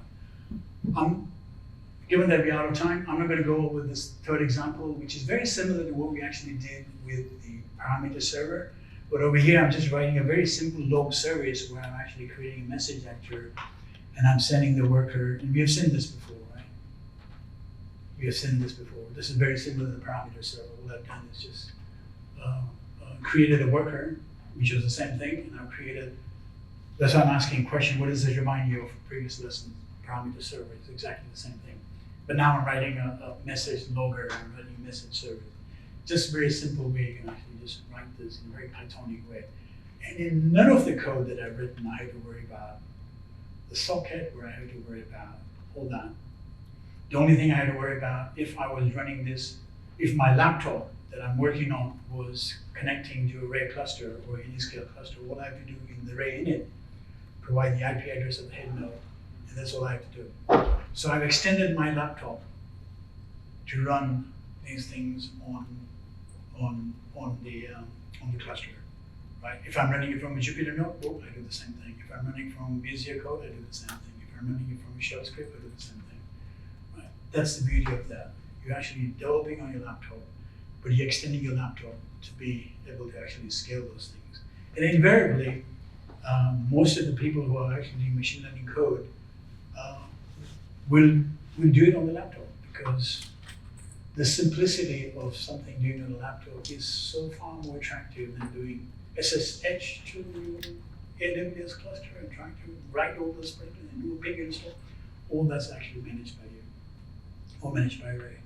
Given that we're out of time, I'm not going to go over this third example, which is very similar to what we actually did with the parameter server. But over here, I'm just writing a very simple log service where I'm actually creating a message actor and I'm sending the worker, and we have seen this before, right? We have seen this before. This is very similar to the parameter server. What I've done is just created a worker, which was the same thing, and I've created, that's why I'm asking a question, what does this remind you of previous lessons? Parameter server is exactly the same thing. But now I'm writing a message logger, and I'm writing a message server. Just a very simple way you can actually just write this in a very Pythonic way. And in none of the code that I've written, I had to worry about the socket, or I had to worry about all that. The only thing I had to worry about, if I was running this, if my laptop that I'm working on was connecting to a Ray cluster or any scale cluster, what I have to do in the Ray init, provide the IP address of the head node, and that's all I have to do. So I've extended my laptop to run these things on the cluster, right? If I'm running it from a Jupyter notebook, I do the same thing. If I'm running from Visio code, I do the same thing. If I'm running it from a shell script, I do the same thing, right? That's the beauty of that. You're actually developing on your laptop, but you're extending your laptop to be able to actually scale those things. And invariably, most of the people who are actually doing machine learning code will do it on the laptop, because the simplicity of something doing on a laptop is so far more attractive than doing SSH to AWS cluster and trying to write all those scripts and do a big install. All that's actually managed by you, or managed by Ray.